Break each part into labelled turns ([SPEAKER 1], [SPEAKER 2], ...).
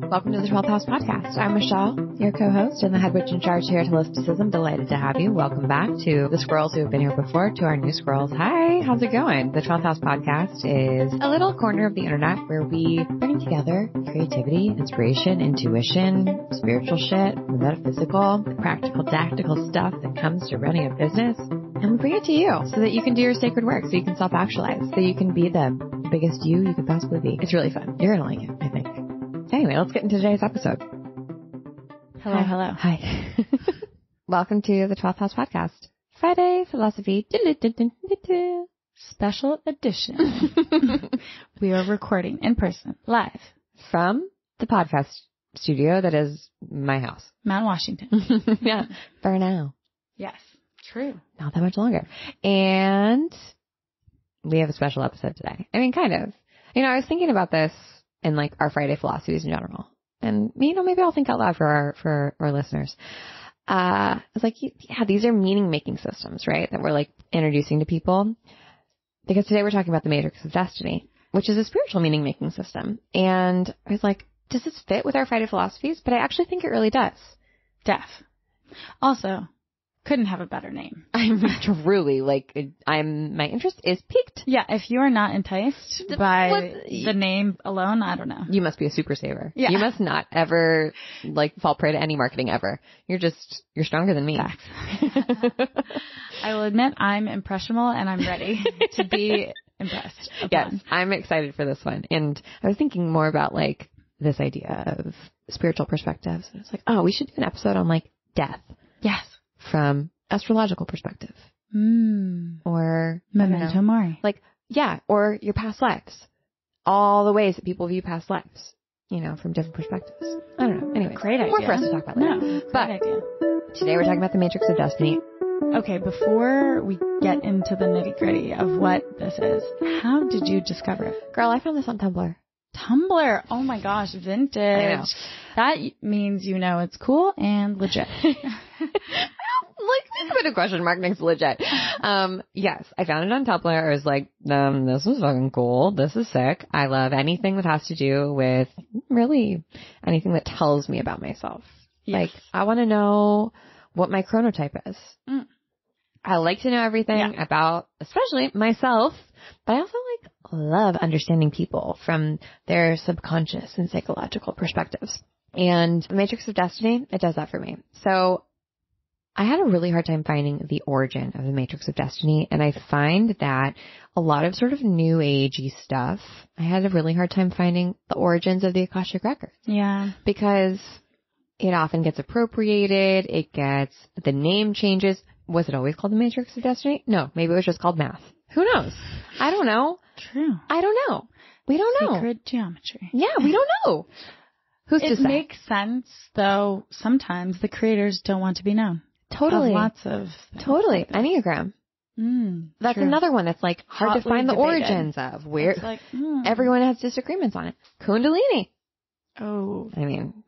[SPEAKER 1] Welcome to the 12th House Podcast. I'm Michelle, your co-host and the head witch in charge here at Holisticism. Delighted to have you. Welcome back to the squirrels who have been here before, to our new squirrels. Hi, how's it going? The 12th House Podcast is a little corner of the internet where we bring together creativity, inspiration, intuition, spiritual shit, the metaphysical, the practical, tactical stuff that comes to running a business. And we bring it to you so that you can do your sacred work, so you can self-actualize, so you can be the biggest you could possibly be. It's really fun. You're going to like it, I think. Anyway, let's get into today's episode.
[SPEAKER 2] Hello, hello.
[SPEAKER 1] Hi. Welcome to the 12th House Podcast. Friday Philosophy.
[SPEAKER 2] Special edition. We are recording in person, live.
[SPEAKER 1] From the podcast studio that is my house.
[SPEAKER 2] Mount Washington.
[SPEAKER 1] Yeah, for now.
[SPEAKER 2] Yes, true.
[SPEAKER 1] Not that much longer. And we have a special episode today. I mean, kind of. You know, I was thinking about this in like our Friday philosophies in general. And, you know, maybe I'll think out loud for our listeners. I was like, yeah, these are meaning making systems, right? That we're like introducing to people. Because today we're talking about the Matrix of Destiny, which is a spiritual meaning making system. And I was like, does this fit with our Friday philosophies? But I actually think it really does.
[SPEAKER 2] Also, couldn't have a better name.
[SPEAKER 1] I'm truly like, my interest is piqued.
[SPEAKER 2] Yeah, if you are not enticed by the name alone, I don't know.
[SPEAKER 1] You must be a super saver.
[SPEAKER 2] Yeah.
[SPEAKER 1] You must not ever like fall prey to any marketing ever. You're stronger than me.
[SPEAKER 2] I will admit I'm impressionable and I'm ready to be impressed upon.
[SPEAKER 1] Yes, I'm excited for this one. And I was thinking more about like this idea of spiritual perspectives. And it's like, oh, we should do an episode on like death.
[SPEAKER 2] Yes.
[SPEAKER 1] From astrological perspective. Or
[SPEAKER 2] Memento Mori.
[SPEAKER 1] Like, yeah, or your past lives. All the ways that people view past lives, you know, from different perspectives. I don't know. Anyway,
[SPEAKER 2] great idea.
[SPEAKER 1] More for us to talk about later.
[SPEAKER 2] No,
[SPEAKER 1] but
[SPEAKER 2] idea.
[SPEAKER 1] Today we're talking about the Matrix of Destiny.
[SPEAKER 2] Okay, before we get into the nitty gritty of what this is, how did you discover it?
[SPEAKER 1] Girl, I found this on Tumblr.
[SPEAKER 2] Tumblr. Oh my gosh, vintage.
[SPEAKER 1] I know.
[SPEAKER 2] That means you know it's cool and legit.
[SPEAKER 1] Like, put a question mark next to legit. Yes, I found it on Tumblr. I was like, this is fucking cool. This is sick. I love anything that has to do with really anything that tells me about myself. Yes. Like, I want to know what my chronotype is. I like to know everything about, especially myself, but I also like love understanding people from their subconscious and psychological perspectives. And the Matrix of Destiny, it does that for me. So I had a really hard time finding the origin of the Matrix of Destiny, and I find that a lot of sort of new agey stuff, I had a really hard time finding the origins of the Akashic Records.
[SPEAKER 2] Yeah.
[SPEAKER 1] Because it often gets appropriated, the name changes. Was it always called the Matrix of Destiny? No, maybe it was just called math. Who knows? I don't know.
[SPEAKER 2] True.
[SPEAKER 1] I don't know. We don't know.
[SPEAKER 2] Sacred geometry.
[SPEAKER 1] Yeah, we don't know. Who's to say?
[SPEAKER 2] It makes sense, though sometimes the creators don't want to be known.
[SPEAKER 1] Totally.
[SPEAKER 2] Lots of
[SPEAKER 1] totally. Enneagram. That's
[SPEAKER 2] true.
[SPEAKER 1] another one that's like hard
[SPEAKER 2] Hotly
[SPEAKER 1] to find the
[SPEAKER 2] debated.
[SPEAKER 1] origins of. Where
[SPEAKER 2] it's like,
[SPEAKER 1] everyone has disagreements on it. Kundalini.
[SPEAKER 2] Oh.
[SPEAKER 1] I mean,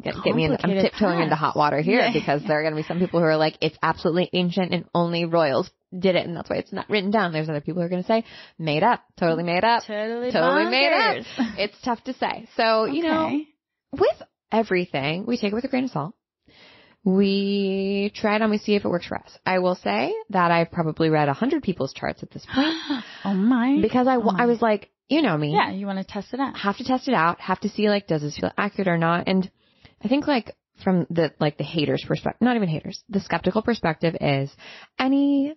[SPEAKER 1] get me in. I'm tiptoeing into hot water here because there are going to be some people who are like, it's absolutely ancient and only royals did it, and that's why it's not written down. There's other people who are going to say, made up. Totally made up.
[SPEAKER 2] Totally
[SPEAKER 1] made up. It's tough to say. So, you know, with everything, we take it with a grain of salt. We try it on, we see if it works for us. I will say that I've probably read 100 people's charts at this point.
[SPEAKER 2] Oh my.
[SPEAKER 1] Because I was like, you know me.
[SPEAKER 2] Yeah, you want to test it out.
[SPEAKER 1] Have to test it out. Have to see, like, does this feel accurate or not? And I think, like, from the haters' perspective, not even haters, the skeptical perspective is any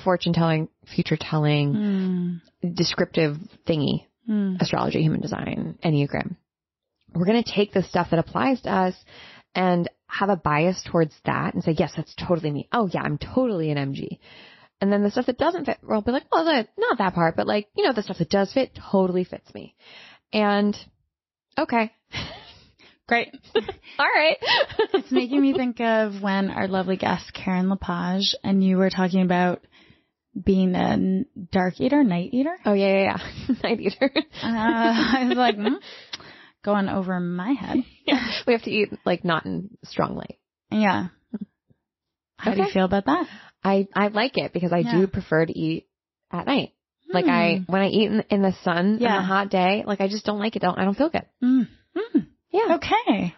[SPEAKER 1] fortune telling, future telling, descriptive thingy, astrology, human design, Enneagram. We're going to take the stuff that applies to us and have a bias towards that and say, yes, that's totally me. Oh yeah, I'm totally an MG. And then the stuff that doesn't fit, we'll be like, well, not that part, but like, you know, the stuff that does fit totally fits me. And okay.
[SPEAKER 2] Great.
[SPEAKER 1] All right.
[SPEAKER 2] It's making me think of when our lovely guest, Karen Lepage, and you were talking about being a dark eater, night eater.
[SPEAKER 1] Oh yeah. Night eater.
[SPEAKER 2] I was like, going over my head.
[SPEAKER 1] Yeah. We have to eat like not in strong light.
[SPEAKER 2] Yeah. How do you feel about that?
[SPEAKER 1] I like it because I do prefer to eat at night. Like when I eat in the sun on a hot day, like I just don't like it. I don't feel good. Yeah.
[SPEAKER 2] Okay.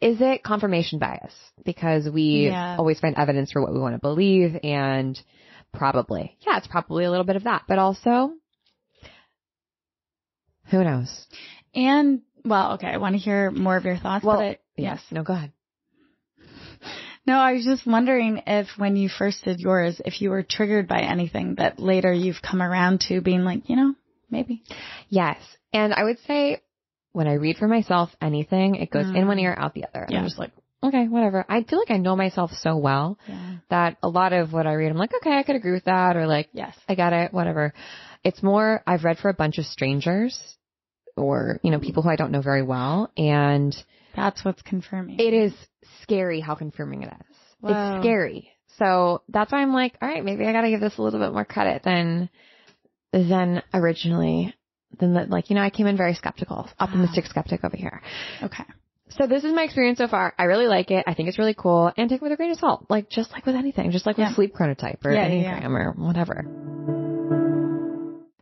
[SPEAKER 1] Is it confirmation bias? Because we always find evidence for what we want to believe, and probably, it's probably a little bit of that, but also, who knows?
[SPEAKER 2] And, well, okay, I want to hear more of your thoughts.
[SPEAKER 1] Well, yes. No, go ahead.
[SPEAKER 2] No, I was just wondering if when you first did yours, if you were triggered by anything that later you've come around to being like, maybe.
[SPEAKER 1] Yes. And I would say when I read for myself anything, it goes in one ear, out the other. And I'm just like, okay, whatever. I feel like I know myself so well that a lot of what I read, I'm like, okay, I could agree with that. Or like, yes, I got it, whatever. It's more, I've read for a bunch of strangers or, people who I don't know very well. And
[SPEAKER 2] that's what's confirming.
[SPEAKER 1] It is scary how confirming it is. Whoa. It's scary. So that's why I'm like, all right, maybe I got to give this a little bit more credit than originally. I came in very skeptical, optimistic skeptic over here.
[SPEAKER 2] Okay.
[SPEAKER 1] So this is my experience so far. I really like it. I think it's really cool, and take it with a grain of salt. Just like with anything, just like with sleep chronotype or Enneagram or whatever.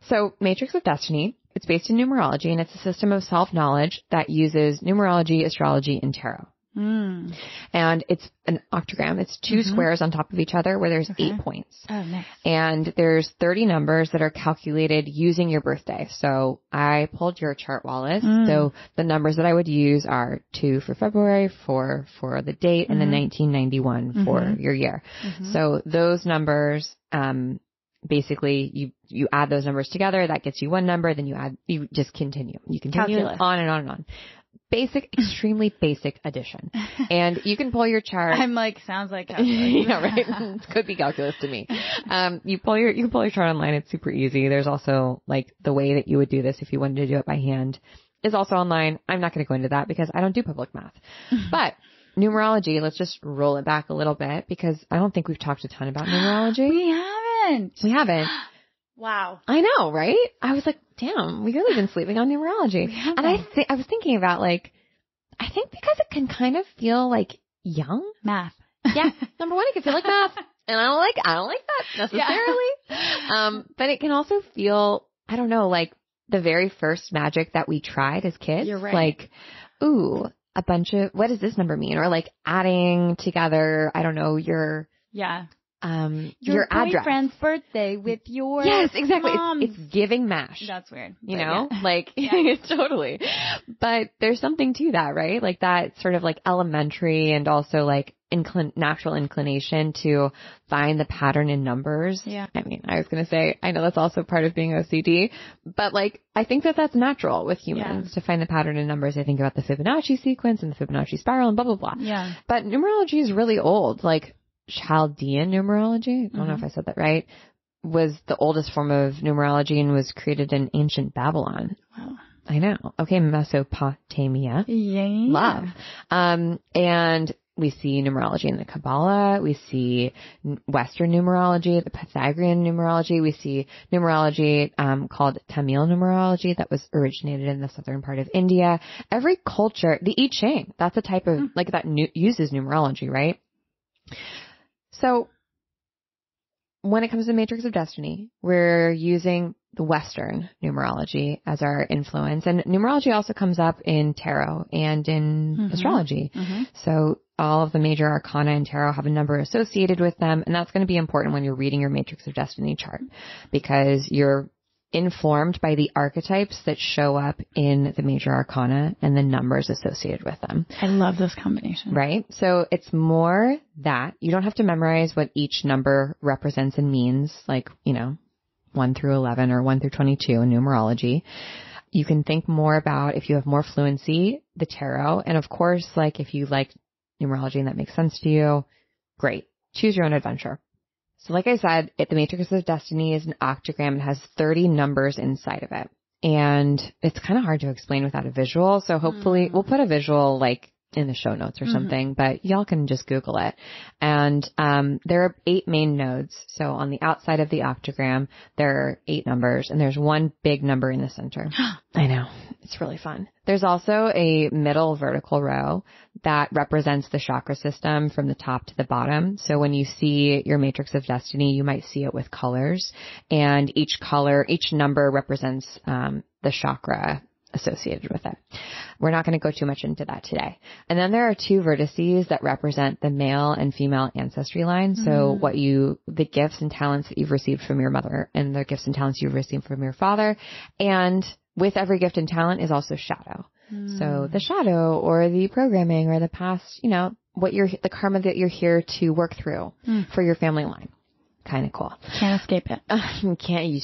[SPEAKER 1] So Matrix of Destiny, it's based in numerology, and it's a system of self-knowledge that uses numerology, astrology, and tarot. And it's an octagram. It's two squares on top of each other where there's 8 points. Oh, nice. And there's 30 numbers that are calculated using your birthday. So I pulled your chart, Wallis. So the numbers that I would use are 2 for February, 4 for the date, and then 1991 for your year. So those numbers, basically you add those numbers together. That gets you one number. Then you just continue. You continue
[SPEAKER 2] Calculus.
[SPEAKER 1] On and on and on. Basic, extremely basic addition. And you can pull your chart.
[SPEAKER 2] I'm like, sounds like calculus.
[SPEAKER 1] Yeah, right. It could be calculus to me. You can pull your chart online. It's super easy. There's also the way that you would do this if you wanted to do it by hand is also online. I'm not going to go into that because I don't do public math. But numerology, let's just roll it back a little bit because I don't think we've talked a ton about numerology.
[SPEAKER 2] We haven't.
[SPEAKER 1] Wow. I know, right? I was like, damn, we've really been sleeping on numerology. And I was thinking about I think because it can kind of feel young.
[SPEAKER 2] Math.
[SPEAKER 1] Yeah. Number one, it can feel like math. And I don't like that necessarily. But it can also feel, I don't know, like the very first magic that we tried as kids.
[SPEAKER 2] You're right.
[SPEAKER 1] Ooh, a bunch of, what does this number mean? Or adding together, I don't know, your address.
[SPEAKER 2] Boyfriend's birthday with your
[SPEAKER 1] Yes, exactly.
[SPEAKER 2] mom's.
[SPEAKER 1] It's giving mash.
[SPEAKER 2] That's weird.
[SPEAKER 1] You know, totally. But there's something to that, right? That sort of elementary and also natural inclination to find the pattern in numbers.
[SPEAKER 2] Yeah.
[SPEAKER 1] I mean, I was going to say, I know that's also part of being OCD, but I think that that's natural with humans to find the pattern in numbers. I think about the Fibonacci sequence and the Fibonacci spiral and blah, blah, blah.
[SPEAKER 2] Yeah.
[SPEAKER 1] But numerology is really old. Chaldean numerology, I don't know if I said that right, was the oldest form of numerology and was created in ancient Babylon.
[SPEAKER 2] Wow.
[SPEAKER 1] I know. Okay, Mesopotamia.
[SPEAKER 2] Yeah.
[SPEAKER 1] Love. And we see numerology in the Kabbalah. We see Western numerology, the Pythagorean numerology. We see numerology called Tamil numerology that was originated in the southern part of India. Every culture, the I Ching, that's a type of, uses numerology, right? So when it comes to Matrix of Destiny, we're using the Western numerology as our influence. And numerology also comes up in tarot and in astrology. So all of the major arcana in tarot have a number associated with them. And that's going to be important when you're reading your Matrix of Destiny chart because you're informed by the archetypes that show up in the major arcana and the numbers associated with them.
[SPEAKER 2] I love this combination.
[SPEAKER 1] Right? So it's more that you don't have to memorize what each number represents and means, 1 through 11 or 1 through 22 in numerology. You can think more about, if you have more fluency, the tarot. And of course, if you like numerology and that makes sense to you, great. Choose your own adventure. So like I said, the Matrix of Destiny is an octagram. It has 30 numbers inside of it. And it's kind of hard to explain without a visual. So hopefully we'll put a visual in the show notes or something, but y'all can just Google it. And there are 8 main nodes. So on the outside of the octagram, there are 8 numbers and there's one big number in the center. I know. It's really fun. There's also a middle vertical row that represents the chakra system from the top to the bottom. So when you see your Matrix of Destiny, you might see it with colors, and each number represents the chakra associated with it. We're not going to go too much into that today. And then there are 2 vertices that represent the male and female ancestry line. So the gifts and talents that you've received from your mother and the gifts and talents you've received from your father. And with every gift and talent is also shadow. So the shadow or the programming or the past, the karma that you're here to work through for your family line. Kind of cool.
[SPEAKER 2] Can't escape it.
[SPEAKER 1] You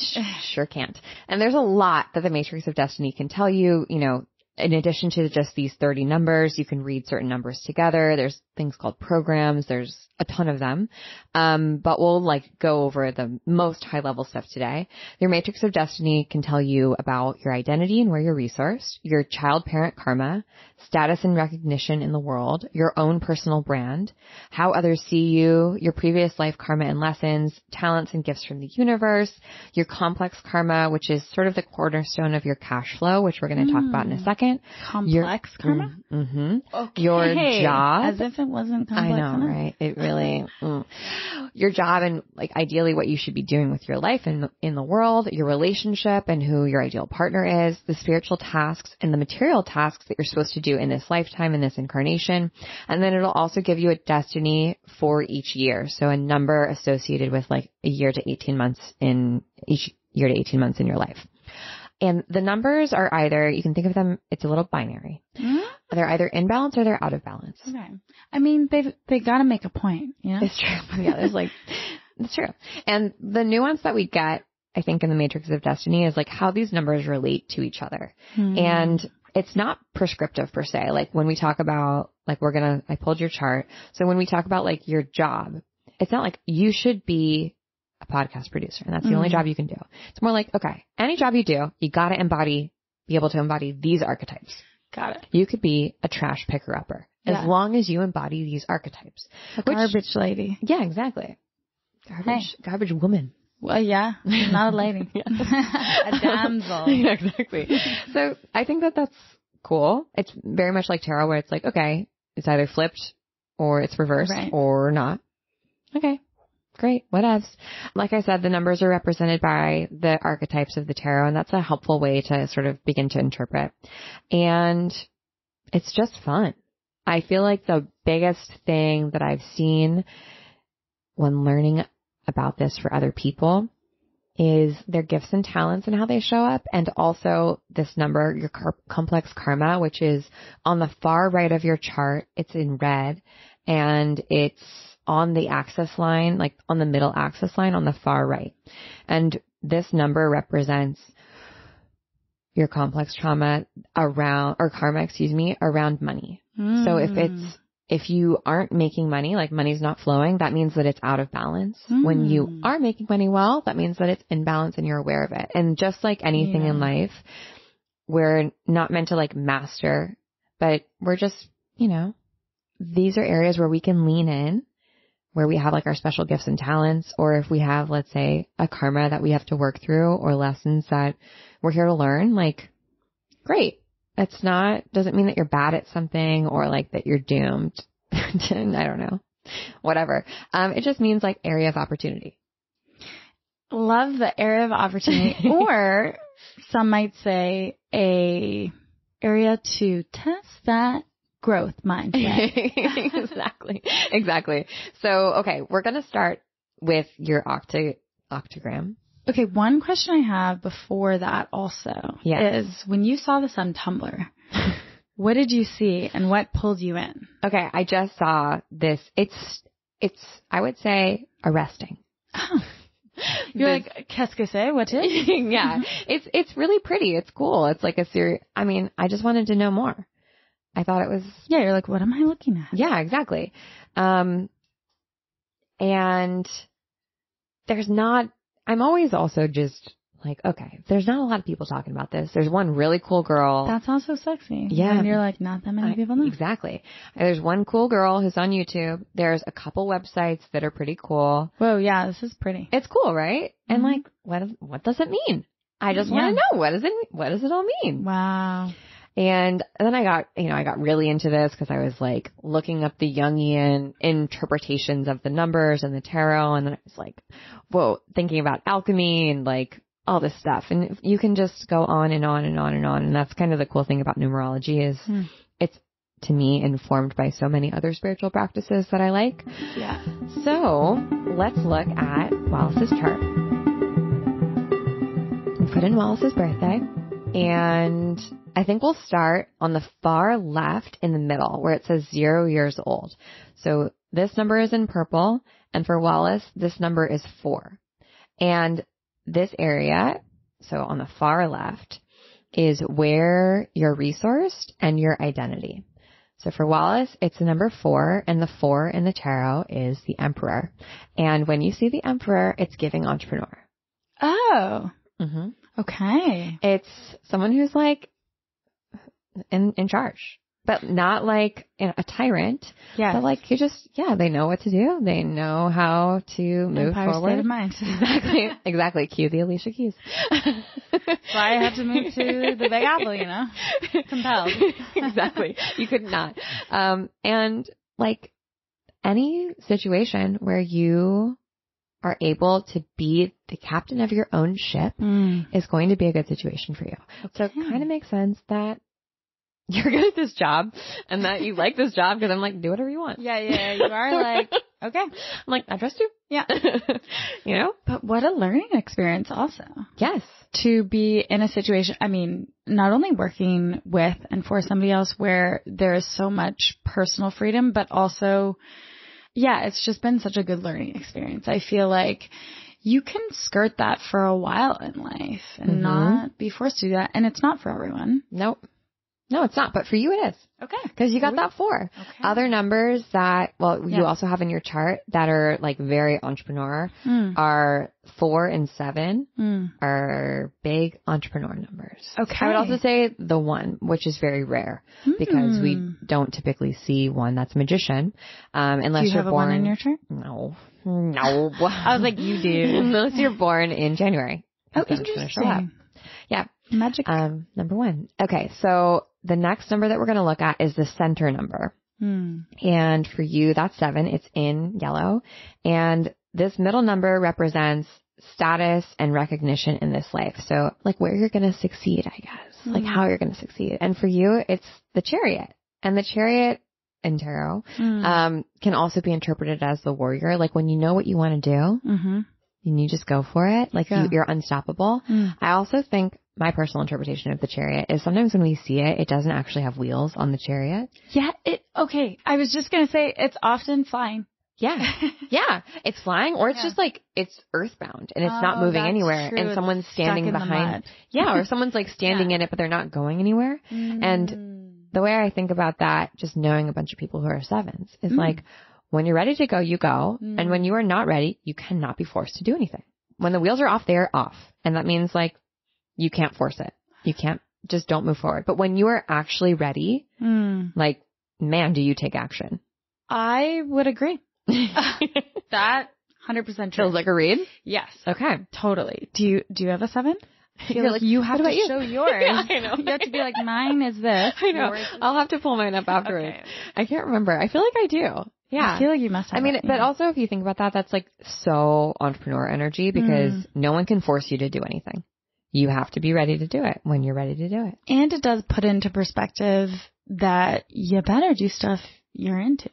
[SPEAKER 1] sure can't. And there's a lot that the Matrix of Destiny can tell you, in addition to just these 30 numbers, you can read certain numbers together. There's things called programs. There's a ton of them. But we'll go over the most high level stuff today. Your Matrix of Destiny can tell you about your identity and where you're resourced, your child parent karma, status and recognition in the world, your own personal brand, how others see you, your previous life karma and lessons, talents and gifts from the universe, your complex karma, which is sort of the cornerstone of your cash flow, which we're going to talk about in a second.
[SPEAKER 2] Complex karma?
[SPEAKER 1] Mm-hmm.
[SPEAKER 2] Okay.
[SPEAKER 1] Your job.
[SPEAKER 2] As if it wasn't complex
[SPEAKER 1] I know,
[SPEAKER 2] enough.
[SPEAKER 1] right? It really, your job and ideally what you should be doing with your life and in the world, your relationship and who your ideal partner is, the spiritual tasks and the material tasks that you're supposed to do in this lifetime, in this incarnation. And then it'll also give you a destiny for each year. So a number associated with a year to 18 months in each year to 18 months in your life. And the numbers are either, you can think of them, it's a little binary. Mm-hmm. They're either in balance or they're out of balance.
[SPEAKER 2] Okay. I mean, they got to make a point,
[SPEAKER 1] It's true. Yeah, it's true. And the nuance that we get, I think, in the Matrix of Destiny is how these numbers relate to each other. Mm-hmm. And it's not prescriptive per se. When we talk about, I pulled your chart. So when we talk about your job, it's not you should be a podcast producer and that's the only job you can do. It's more okay, any job you do, you got to be able to embody these archetypes.
[SPEAKER 2] Got it.
[SPEAKER 1] You could be a trash picker-upper as long as you embody these archetypes.
[SPEAKER 2] Garbage lady.
[SPEAKER 1] Yeah, exactly. Garbage woman.
[SPEAKER 2] Well, yeah, not a lady. A damsel.
[SPEAKER 1] Yeah, exactly. So I think that's cool. It's very much like tarot where it's okay, it's either flipped or it's reversed or not. Okay. Great. Whatevs. Like I said, the numbers are represented by the archetypes of the tarot, and that's a helpful way to sort of begin to interpret. And it's just fun. I feel like the biggest thing that I've seen when learning about this for other people is their gifts and talents and how they show up. And also this number, your complex karma, which is on the far right of your chart. It's in red and it's on the axis line, on the middle axis line on the far right. And this number represents your complex karma around money. So if you aren't making money, money's not flowing, that means that it's out of balance. When you are making money well, that means that it's in balance and you're aware of it. And just like anything in life, we're not meant to master, but we're just, these are areas where we can lean in, where we have like our special gifts and talents, or if we have, let's say, a karma that we have to work through or lessons that we're here to learn, like, great. It's not, doesn't mean that you're bad at something or like that you're doomed. I don't know. Whatever. It just means like area of opportunity.
[SPEAKER 2] Love the area of opportunity. Or some might say a area to test that growth mindset. Exactly. So, okay, we're going to start with your octagram. Okay, one question I have before that also is when you saw this on Tumblr, what did you see and what pulled you in?
[SPEAKER 1] Okay, I just saw this. It's I would say arresting.
[SPEAKER 2] Oh. You're like, qu'est-ce que c'est? What is?
[SPEAKER 1] Yeah, it's really pretty. It's cool. It's like a series. I mean, I just wanted to know more. I thought it was.
[SPEAKER 2] Yeah, you're like, what am I looking at?
[SPEAKER 1] Yeah, exactly. And there's not. I'm always also just like, okay, there's not a lot of people talking about this. There's one really cool girl.
[SPEAKER 2] That's also sexy.
[SPEAKER 1] Yeah.
[SPEAKER 2] And you're like, not that many people know.
[SPEAKER 1] Exactly. There's one cool girl who's on YouTube. There's a couple websites that are pretty cool.
[SPEAKER 2] Whoa, yeah, this is pretty.
[SPEAKER 1] It's cool, right? Mm-hmm. And like, what does it mean? I just want to know, what does it all mean?
[SPEAKER 2] Wow.
[SPEAKER 1] And then I got really into this because I was like looking up the Jungian interpretations of the numbers and the tarot. And then I was like, whoa, thinking about alchemy and like all this stuff. And you can just go on and on and on and on. And that's kind of the cool thing about numerology is it's, to me, informed by so many other spiritual practices that I like.
[SPEAKER 2] Yeah.
[SPEAKER 1] So let's look at Wallis's chart. We put in Wallis's birthday, and I think we'll start on the far left in the middle where it says 0 years old. So this number is in purple, and for Wallis, this number is 4. And this area, so on the far left, is where you're resourced and your identity. So for Wallis, it's the number 4, and the 4 in the tarot is the Emperor. And when you see the Emperor, it's giving entrepreneur.
[SPEAKER 2] Oh.
[SPEAKER 1] Mm-hmm.
[SPEAKER 2] Okay.
[SPEAKER 1] It's someone who's like in charge, but not like a tyrant.
[SPEAKER 2] Yeah.
[SPEAKER 1] But like you just, they know what to do. They know how to move
[SPEAKER 2] Empire
[SPEAKER 1] forward.
[SPEAKER 2] State of mind.
[SPEAKER 1] Exactly. Cue the Alicia Keys.
[SPEAKER 2] That's why I had to move to the Big Apple, you know, compelled.
[SPEAKER 1] Exactly. You could not. And like any situation where you are able to be the captain of your own ship is going to be a good situation for you. Okay. So it kind of makes sense that you're good at this job and that you like this job because I'm like, do whatever you want.
[SPEAKER 2] Yeah. You are like, okay.
[SPEAKER 1] I'm like, I trust you.
[SPEAKER 2] Yeah.
[SPEAKER 1] You know?
[SPEAKER 2] But what a learning experience also.
[SPEAKER 1] Yes.
[SPEAKER 2] To be in a situation, I mean, not only working with and for somebody else where there is so much personal freedom, but also, it's just been such a good learning experience. I feel like you can skirt that for a while in life and not be forced to do that. And it's not for everyone.
[SPEAKER 1] Nope. No, it's not. But for you, it is.
[SPEAKER 2] Okay.
[SPEAKER 1] Because you got that 4. Okay. Other numbers that, you also have in your chart that are like very entrepreneur are 4 and 7 are big entrepreneur numbers.
[SPEAKER 2] Okay.
[SPEAKER 1] I would also say the 1, which is very rare because we don't typically see one that's magician. Unless
[SPEAKER 2] do you have
[SPEAKER 1] you're born
[SPEAKER 2] a 1 in your chart?
[SPEAKER 1] No.
[SPEAKER 2] I was like, you do.
[SPEAKER 1] Unless you're born in January.
[SPEAKER 2] Oh, interesting.
[SPEAKER 1] Yeah.
[SPEAKER 2] Magic.
[SPEAKER 1] Number 1. Okay. So the next number that we're going to look at is the center number. And for you, that's 7. It's in yellow. And this middle number represents status and recognition in this life. So like where you're going to succeed, I guess, like how you're going to succeed. And for you, it's the Chariot. And the Chariot in tarot can also be interpreted as the warrior. Like when you know what you want to do and you just go for it, like you're unstoppable. I also think my personal interpretation of the Chariot is sometimes when we see it, it doesn't actually have wheels on the Chariot.
[SPEAKER 2] Yeah. Okay. I was just going to say it's often flying.
[SPEAKER 1] Yeah. Yeah. It's flying or it's just like it's earthbound and it's not moving anywhere
[SPEAKER 2] true.
[SPEAKER 1] and someone's standing behind. Yeah. Or someone's like standing in it, but they're not going anywhere. And the way I think about that, just knowing a bunch of people who are 7s is like when you're ready to go, you go. And when you are not ready, you cannot be forced to do anything. When the wheels are off, they are off. And that means like you can't force it. You can't just don't move forward. But when you are actually ready, like, man, do you take action?
[SPEAKER 2] I would agree. That 100% true.
[SPEAKER 1] Feels like a read?
[SPEAKER 2] Yes.
[SPEAKER 1] Okay.
[SPEAKER 2] Totally. Do you have a 7? I feel like you have to show yours.
[SPEAKER 1] Yeah, I know.
[SPEAKER 2] You have to be like, mine is this.
[SPEAKER 1] I know. I'll have to pull mine up afterwards. Okay. I can't remember. I feel like I do. Yeah.
[SPEAKER 2] I feel like you must have.
[SPEAKER 1] I mean, but also if you think about that, that's like so entrepreneur energy because no one can force you to do anything. You have to be ready to do it when you're ready to do it.
[SPEAKER 2] And it does put into perspective that you better do stuff you're into.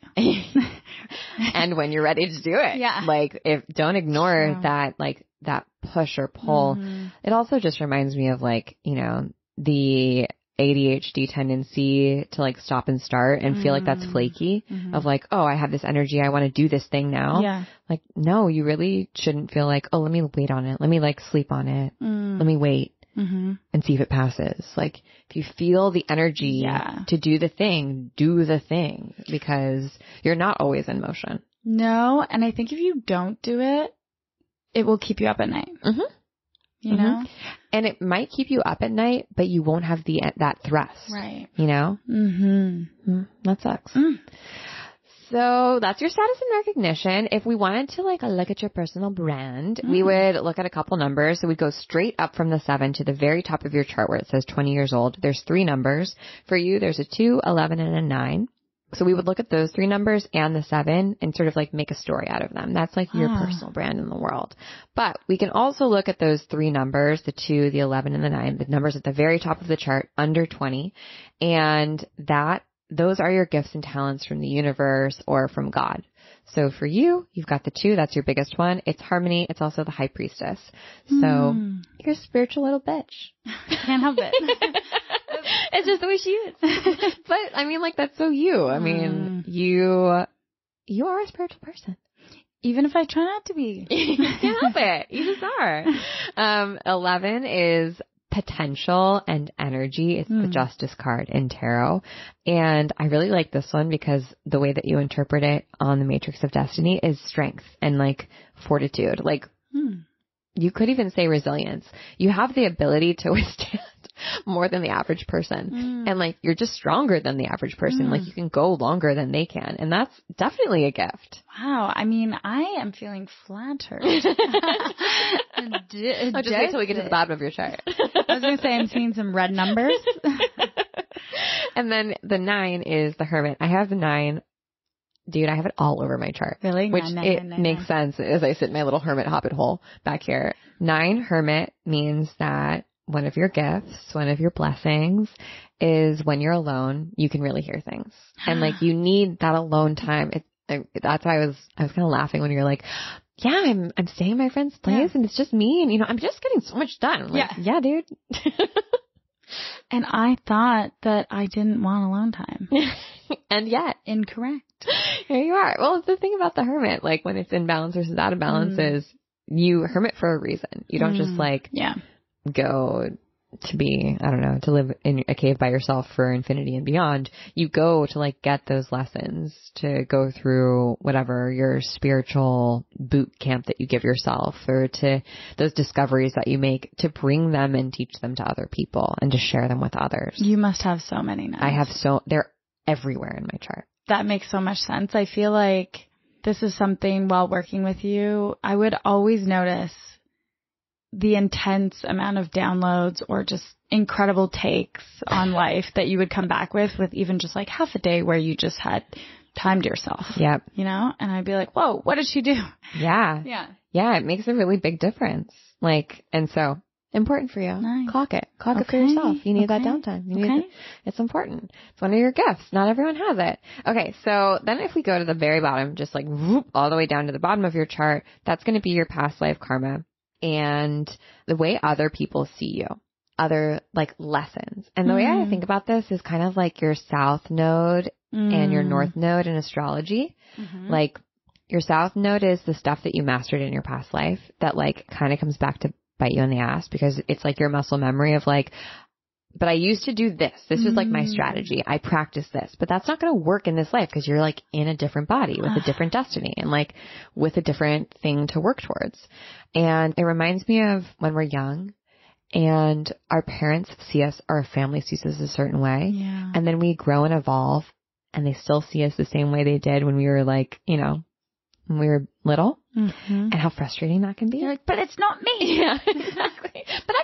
[SPEAKER 1] And when you're ready to do it.
[SPEAKER 2] Yeah.
[SPEAKER 1] Like don't ignore that, like that push or pull. It also just reminds me of like, you know, the ADHD tendency to like stop and start and feel like that's flaky of like, oh, I have this energy. I want to do this thing now.
[SPEAKER 2] Yeah.
[SPEAKER 1] Like, no, you really shouldn't feel like, oh, let me wait on it. Let me like sleep on it. Let me wait and see if it passes. Like if you feel the energy to do the thing because you're not always in motion.
[SPEAKER 2] No. And I think if you don't do it, it will keep you up at night. You know?
[SPEAKER 1] And it might keep you up at night, but you won't have that thrust.
[SPEAKER 2] Right.
[SPEAKER 1] You know? That sucks. So that's your status and recognition. If we wanted to like look at your personal brand, we would look at a couple numbers. So we'd go straight up from the 7 to the very top of your chart where it says 20 years old. There's 3 numbers. For you, there's a 2, 11, and a 9. So we would look at those 3 numbers and the 7 and sort of like make a story out of them. That's like your personal brand in the world. But we can also look at those 3 numbers, the 2, the 11, and the 9, the numbers at the very top of the chart under 20. And those are your gifts and talents from the universe or from God. So for you, you've got the 2. That's your biggest one. It's harmony. It's also the high priestess. So you're a spiritual little bitch.
[SPEAKER 2] Can't help it.
[SPEAKER 1] It's just the way she is. But I mean, like, that's so you. I mean, you are a spiritual person.
[SPEAKER 2] Even if I try not to be.
[SPEAKER 1] You can't help it. You just are. 11 is potential and energy. It's the Justice card in tarot. And I really like this one because the way that you interpret it on the Matrix of Destiny is strength and like fortitude. Like you could even say resilience. You have the ability to withstand more than the average person. And like, you're just stronger than the average person. Like, you can go longer than they can. And that's definitely a gift.
[SPEAKER 2] Wow. I mean, I am feeling flattered.
[SPEAKER 1] I'll just wait till we get to the bottom of your chart.
[SPEAKER 2] I was going to say, I'm seeing some red numbers.
[SPEAKER 1] And then the 9 is the Hermit. I have the 9. Dude, I have it all over my chart.
[SPEAKER 2] Really?
[SPEAKER 1] Which makes sense as I sit in my little hermit hobbit hole back here. 9 Hermit means that one of your gifts, one of your blessings is when you're alone, you can really hear things. And like, you need that alone time. That's why I was kind of laughing when you're like, yeah, I'm staying in my friend's place and it's just me. And I'm just getting so much done. I'm like, yeah, dude.
[SPEAKER 2] And I thought that I didn't want alone time.
[SPEAKER 1] And yet.
[SPEAKER 2] Incorrect.
[SPEAKER 1] Here you are. Well, it's the thing about the Hermit, like when it's in balance versus out of balance is you hermit for a reason. You don't just like go to be, I don't know, to live in a cave by yourself for infinity and beyond. You go to like get those lessons, to go through whatever your spiritual boot camp that you give yourself, or to those discoveries that you make, to bring them and teach them to other people and to share them with others.
[SPEAKER 2] You must have so many now.
[SPEAKER 1] I have they're everywhere in my chart.
[SPEAKER 2] That makes so much sense. I feel like this is something while working with you, I would always notice the intense amount of downloads or just incredible takes on life that you would come back with even just like half a day where you just had time to yourself.
[SPEAKER 1] Yep.
[SPEAKER 2] You know? And I'd be like, whoa, what did she do?
[SPEAKER 1] Yeah.
[SPEAKER 2] Yeah.
[SPEAKER 1] Yeah. It makes a really big difference. Like, and so important for you.
[SPEAKER 2] Nice.
[SPEAKER 1] Clock it for yourself. You need that downtime. It's important. It's one of your gifts. Not everyone has it. Okay. So then if we go to the very bottom, just like whoop, all the way down to the bottom of your chart, that's going to be your past life karma and the way other people see you, other like lessons. And the way I think about this is kind of like your south node and your north node in astrology. Like your south node is the stuff that you mastered in your past life that like kind of comes back to bite you in the ass because it's like your muscle memory of like, but I used to do this. This was like my strategy. I practiced this, but that's not going to work in this life because you're like in a different body with a different destiny and like with a different thing to work towards. And it reminds me of when we're young and our parents see us, our family sees us a certain way.
[SPEAKER 2] Yeah.
[SPEAKER 1] And then we grow and evolve and they still see us the same way they did when we were like, you know, when we were little. And how frustrating that can be.
[SPEAKER 2] You're like, but it's not me.
[SPEAKER 1] Yeah, exactly. But I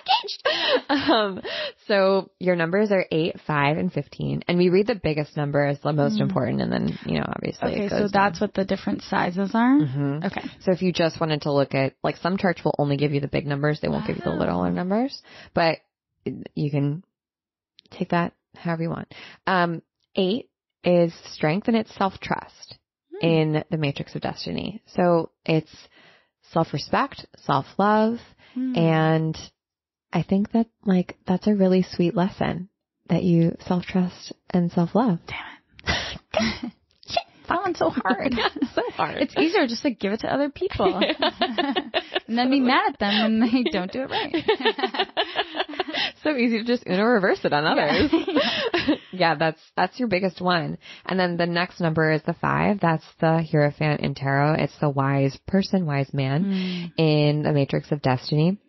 [SPEAKER 1] changed. So your numbers are 8, 5, and 15. And we read the biggest number as the most important. And then, you know, obviously
[SPEAKER 2] Okay,
[SPEAKER 1] it goes
[SPEAKER 2] so that's what the different sizes are? Okay.
[SPEAKER 1] So if you just wanted to look at, like some charts will only give you the big numbers. They won't give you the littler numbers. But you can take that however you want. 8 is strength and it's self-trust in the Matrix of Destiny. So it's self-respect, self-love, and I think that like that's a really sweet lesson that you self-trust and self-love.
[SPEAKER 2] Damn it. That one's so hard.
[SPEAKER 1] So hard.
[SPEAKER 2] It's easier just to give it to other people and then be mad at them when they don't do it right.
[SPEAKER 1] So easy to just Uno reverse it on others. Yeah, that's your biggest one. And then the next number is the 5. That's the Hierophant in tarot. It's the wise person, wise man in the Matrix of Destiny.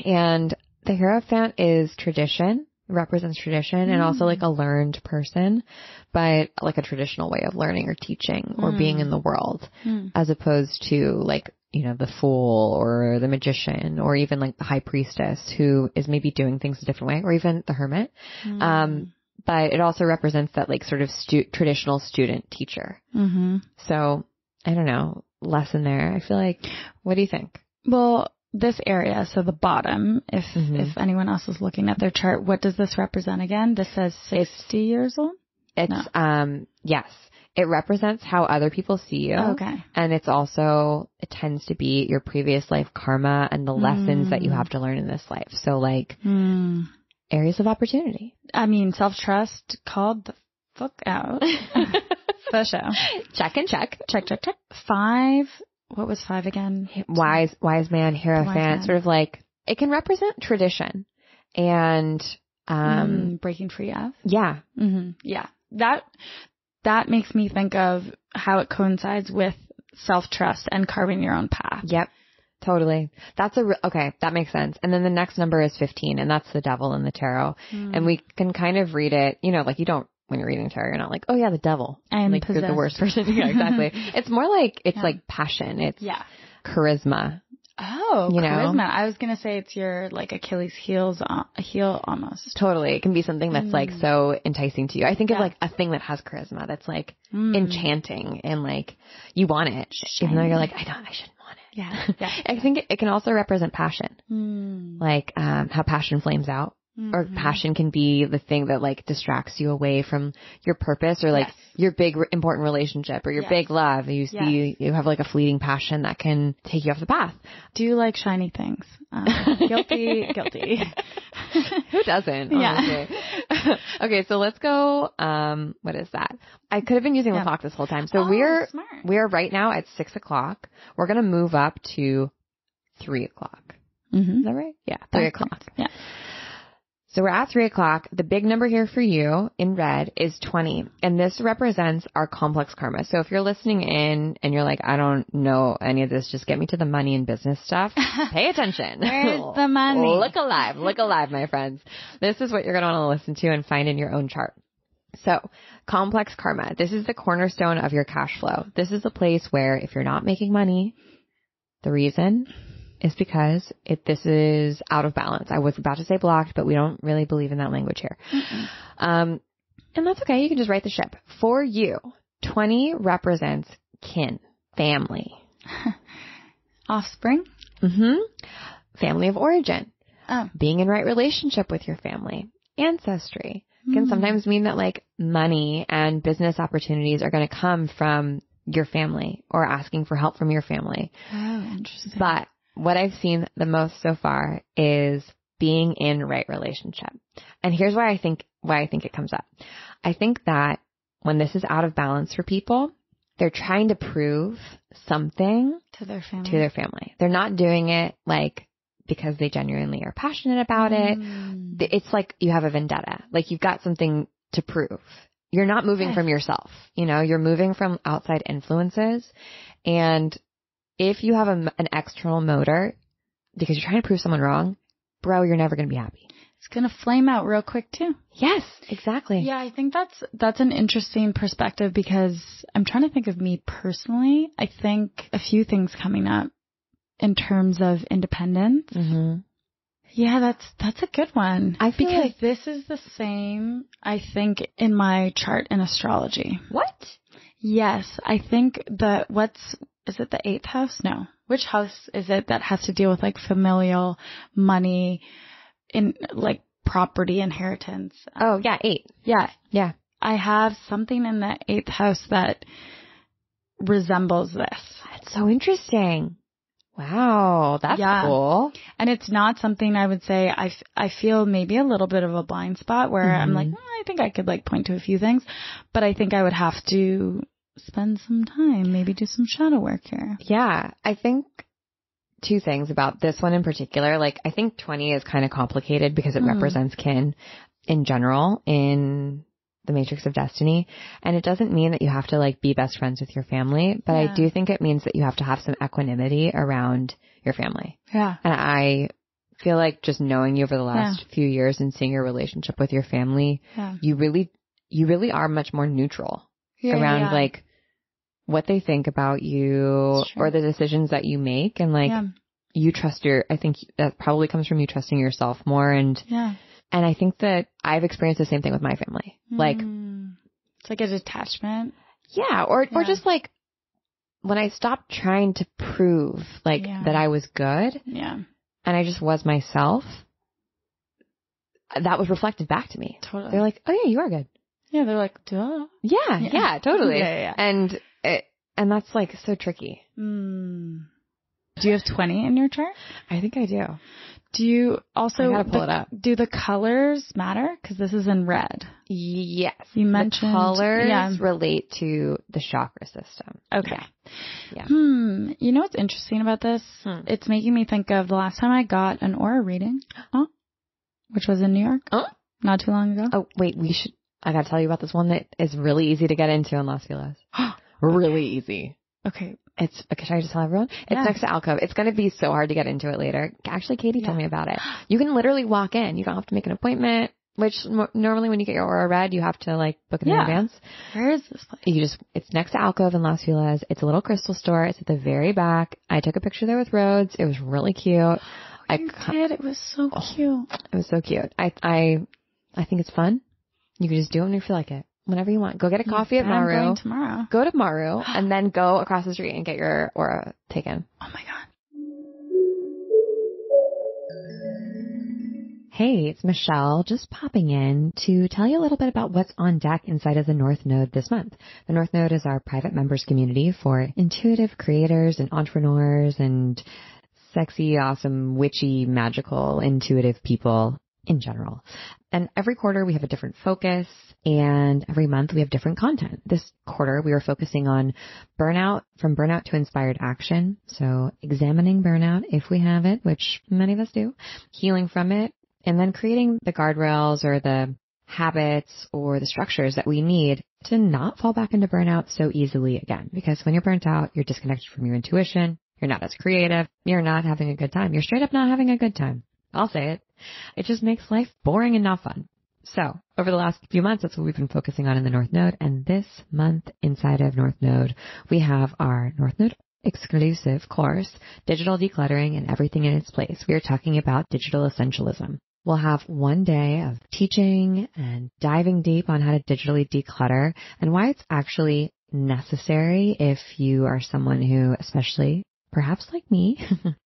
[SPEAKER 1] And the Hierophant is tradition, represents tradition and also like a learned person, but like a traditional way of learning or teaching or being in the world as opposed to like, you know, the fool or the magician or even like the high priestess who is maybe doing things a different way or even the hermit. but it also represents that like sort of traditional student teacher.
[SPEAKER 2] Mm-hmm.
[SPEAKER 1] So I don't know, lesson there. I feel like, what do you think?
[SPEAKER 2] Well, this area, so the bottom, if anyone else is looking at their chart, what does this represent again? This says 60 years old?
[SPEAKER 1] Yes. It represents how other people see you.
[SPEAKER 2] Okay.
[SPEAKER 1] And it tends to be your previous life karma and the lessons that you have to learn in this life. So like areas of opportunity.
[SPEAKER 2] I mean, self-trust called the fuck out. For sure.
[SPEAKER 1] Check and check.
[SPEAKER 2] Check. 5. What was 5 again?
[SPEAKER 1] Wise man, Hierophant, sort of like, it can represent tradition and,
[SPEAKER 2] breaking free of.
[SPEAKER 1] Yeah.
[SPEAKER 2] Mm-hmm. Yeah. That makes me think of how it coincides with self-trust and carving your own path.
[SPEAKER 1] Yep. Totally. That's okay. That makes sense. And then the next number is 15, and that's the devil in the tarot. And we can kind of read it, like you don't, when you're reading tarot, you're not like, oh yeah, the devil.
[SPEAKER 2] I'm
[SPEAKER 1] like
[SPEAKER 2] possessed.
[SPEAKER 1] You're the worst person. Yeah, exactly. It's more like, it's like passion. It's charisma.
[SPEAKER 2] Oh, charisma. I was going to say it's your like Achilles heel almost.
[SPEAKER 1] Totally. It can be something that's like so enticing to you. I think of like a thing that has charisma that's like enchanting and like you want it. Shiny. Even though you're like, I shouldn't want it.
[SPEAKER 2] Yeah.
[SPEAKER 1] I think it can also represent passion. Like how passion flames out. Or passion can be the thing that like distracts you away from your purpose or like your big important relationship or your big love. You see, you have like a fleeting passion that can take you off the path.
[SPEAKER 2] Do you like shiny things? Guilty.
[SPEAKER 1] Who doesn't?
[SPEAKER 2] Yeah.
[SPEAKER 1] Okay, so let's go. What is that? I could have been using the clock this whole time. So we're right now at 6:00. We're going to move up to 3:00. Is that right? Yeah. 3:00.
[SPEAKER 2] Yeah.
[SPEAKER 1] So we're at 3:00. The big number here for you in red is 20. And this represents our complex karma. So if you're listening in and you're like, I don't know any of this, just get me to the money and business stuff. Pay attention.
[SPEAKER 2] Where's the money?
[SPEAKER 1] Look alive, my friends. This is what you're going to want to listen to and find in your own chart. So complex karma. This is the cornerstone of your cash flow. This is the place where if you're not making money, the reason is because this is out of balance. I was about to say blocked, but we don't really believe in that language here. And that's okay. You can just right the ship. For you, 20 represents kin, family.
[SPEAKER 2] Offspring?
[SPEAKER 1] Family of origin. Being in right relationship with your family. Ancestry. Can sometimes mean that like money and business opportunities are going to come from your family or asking for help from your family.
[SPEAKER 2] Oh, interesting.
[SPEAKER 1] But what I've seen the most so far is being in right relationship. And here's why I think it comes up. I think that when this is out of balance for people, they're trying to prove something
[SPEAKER 2] to their family.
[SPEAKER 1] They're not doing it like because they genuinely are passionate about it. It's like you have a vendetta. Like you've got something to prove. You're not moving from yourself. You're moving from outside influences. And if you have an external motor because you're trying to prove someone wrong, bro, you're never going to be happy.
[SPEAKER 2] It's going to flame out real quick too.
[SPEAKER 1] Yes, exactly.
[SPEAKER 2] Yeah, I think that's an interesting perspective because I'm trying to think of me personally. I think a few things coming up in terms of independence. Yeah, that's a good one.
[SPEAKER 1] I feel
[SPEAKER 2] because
[SPEAKER 1] like
[SPEAKER 2] this is the same, I think, in my chart in astrology.
[SPEAKER 1] What?
[SPEAKER 2] Yes, I think is it the 8th house? No. Which house is it that has to deal with like familial money in like property inheritance?
[SPEAKER 1] Oh yeah, 8.
[SPEAKER 2] Yeah. I have something in the 8th house that resembles this.
[SPEAKER 1] That's so interesting. Wow, that's cool.
[SPEAKER 2] And it's not something I would say I feel maybe a little bit of a blind spot where I'm like, I think I could like point to a few things, but I think I would have to spend some time, maybe do some shadow work here.
[SPEAKER 1] Yeah, I think 2 things about this one in particular. Like, I think 20 is kind of complicated because it represents kin in general in the Matrix of Destiny. And it doesn't mean that you have to like be best friends with your family, but I do think it means that you have to have some equanimity around your family.
[SPEAKER 2] Yeah.
[SPEAKER 1] And I feel like just knowing you over the last few years and seeing your relationship with your family, you really are much more neutral around like what they think about you or the decisions that you make. And like you trust I think that probably comes from you trusting yourself more and And I think that I've experienced the same thing with my family. Like,
[SPEAKER 2] it's like a detachment.
[SPEAKER 1] Yeah. Or just like when I stopped trying to prove like that I was good.
[SPEAKER 2] Yeah.
[SPEAKER 1] And I just was myself. That was reflected back to me.
[SPEAKER 2] Totally.
[SPEAKER 1] They're like, oh yeah, you are good.
[SPEAKER 2] Yeah. They're like, duh.
[SPEAKER 1] Yeah, totally.
[SPEAKER 2] Yeah.
[SPEAKER 1] And that's like so tricky.
[SPEAKER 2] Do you have 20 in your chart?
[SPEAKER 1] I think I do.
[SPEAKER 2] Do you also,
[SPEAKER 1] I gotta pull it up.
[SPEAKER 2] Do the colors matter? Because this is in red.
[SPEAKER 1] Yes.
[SPEAKER 2] You mentioned
[SPEAKER 1] the colors relate to the chakra system.
[SPEAKER 2] Okay.
[SPEAKER 1] Yeah.
[SPEAKER 2] You know what's interesting about this? It's making me think of the last time I got an aura reading, which was in New York, not too long ago.
[SPEAKER 1] Oh, wait, I gotta tell you about this one that is really easy to get into in Los Feliz. Really easy.
[SPEAKER 2] Okay.
[SPEAKER 1] Should I just tell everyone? It's next to Alcove. It's going to be so hard to get into it later. Actually, Katie told me about it. You can literally walk in. You don't have to make an appointment, which normally when you get your aura read, you have to like book it in advance.
[SPEAKER 2] Where is this place?
[SPEAKER 1] It's next to Alcove in Los Feliz. It's a little crystal store. It's at the very back. I took a picture there with Rhodes. It was really cute.
[SPEAKER 2] You did. It was so cute.
[SPEAKER 1] It was so cute. I think it's fun. You can just do it when you feel like it. Whenever you want. Go get a coffee at Maru.
[SPEAKER 2] I'm going tomorrow.
[SPEAKER 1] Go to Maru and then go across the street and get your aura taken.
[SPEAKER 2] Oh my God.
[SPEAKER 1] Hey, it's Michelle, just popping in to tell you a little bit about what's on deck inside of the North Node this month. The North Node is our private members community for intuitive creators and entrepreneurs and sexy, awesome, witchy, magical, intuitive people in general. And every quarter we have a different focus, and every month we have different content. This quarter we are focusing on burnout, from burnout to inspired action. So examining burnout if we have it, which many of us do, healing from it, and then creating the guardrails or the habits or the structures that we need to not fall back into burnout so easily again. Because when you're burnt out, you're disconnected from your intuition. You're not as creative. You're not having a good time. You're straight up not having a good time. I'll say it. It just makes life boring and not fun. So over the last few months, that's what we've been focusing on in the North Node. And this month inside of North Node, we have our North Node exclusive course, Digital Decluttering and Everything in Its Place. We are talking about digital essentialism. We'll have one day of teaching and diving deep on how to digitally declutter and why it's actually necessary if you are someone who, especially perhaps like me,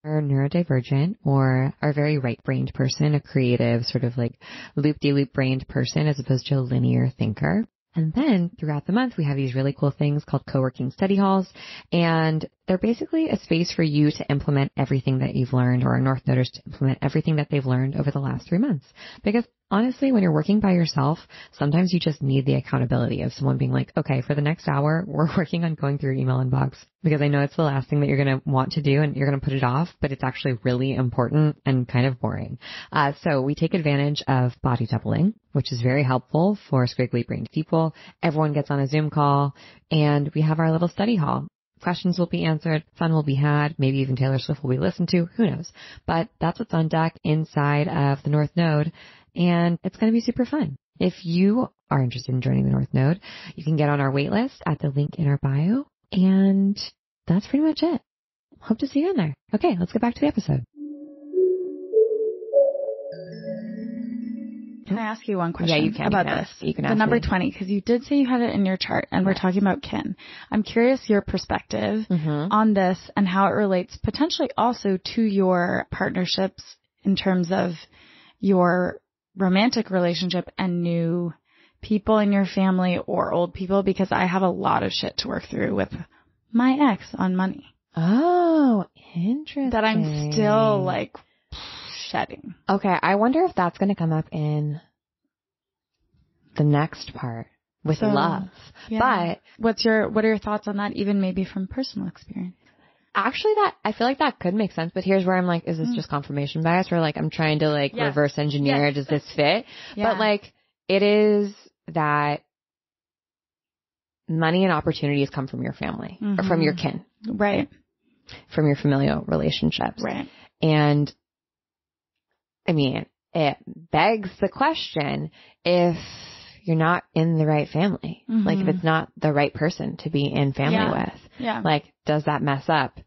[SPEAKER 1] are neurodivergent or are a very right-brained person, a creative sort of like loop-de-loop brained person as opposed to a linear thinker. And then throughout the month, we have these really cool things called co-working study halls. And they're basically a space for you to implement everything that you've learned, or our North Noders to implement everything that they've learned over the last 3 months. Because honestly, when you're working by yourself, sometimes you just need the accountability of someone being like, okay, for the next hour, we're working on going through your email inbox, because I know it's the last thing that you're going to want to do and you're going to put it off, but it's actually really important and kind of boring. So we take advantage of body doubling, which is very helpful for squiggly brained people. Everyone gets on a Zoom call and we have our little study hall. Questions will be answered, fun will be had, maybe even Taylor Swift will be listened to, who knows. But that's what's on deck inside of the North Node, and it's going to be super fun. If you are interested in joining the North Node, you can get on our wait list at the link in our bio, and that's pretty much it. Hope to see you in there. Okay, let's get back to the episode.
[SPEAKER 2] Can I ask you one question
[SPEAKER 1] you can,
[SPEAKER 2] about
[SPEAKER 1] you can
[SPEAKER 2] this?
[SPEAKER 1] You can
[SPEAKER 2] the
[SPEAKER 1] ask
[SPEAKER 2] number
[SPEAKER 1] me.
[SPEAKER 2] 20, because you did say you had it in your chart, and we're talking about kin. I'm curious your perspective on this and how it relates potentially also to your partnerships in terms of your romantic relationship and new people in your family or old people, because I have a lot of shit to work through with my ex on money.
[SPEAKER 1] Oh, interesting.
[SPEAKER 2] That I'm still like shedding.
[SPEAKER 1] Okay, I wonder if that's going to come up in the next part with love.
[SPEAKER 2] Yeah.
[SPEAKER 1] But
[SPEAKER 2] what are your thoughts on that, even maybe from personal experience?
[SPEAKER 1] Actually, I feel like that could make sense, but here's where I'm like, is this just confirmation bias, or like I'm trying to like reverse engineer, does this fit?
[SPEAKER 2] Yeah.
[SPEAKER 1] But like it is that money and opportunities come from your family or from your kin.
[SPEAKER 2] Right.
[SPEAKER 1] From your familial relationships.
[SPEAKER 2] Right.
[SPEAKER 1] And I mean, it begs the question if you're not in the right family, like if it's not the right person to be in family with, like, does that mess up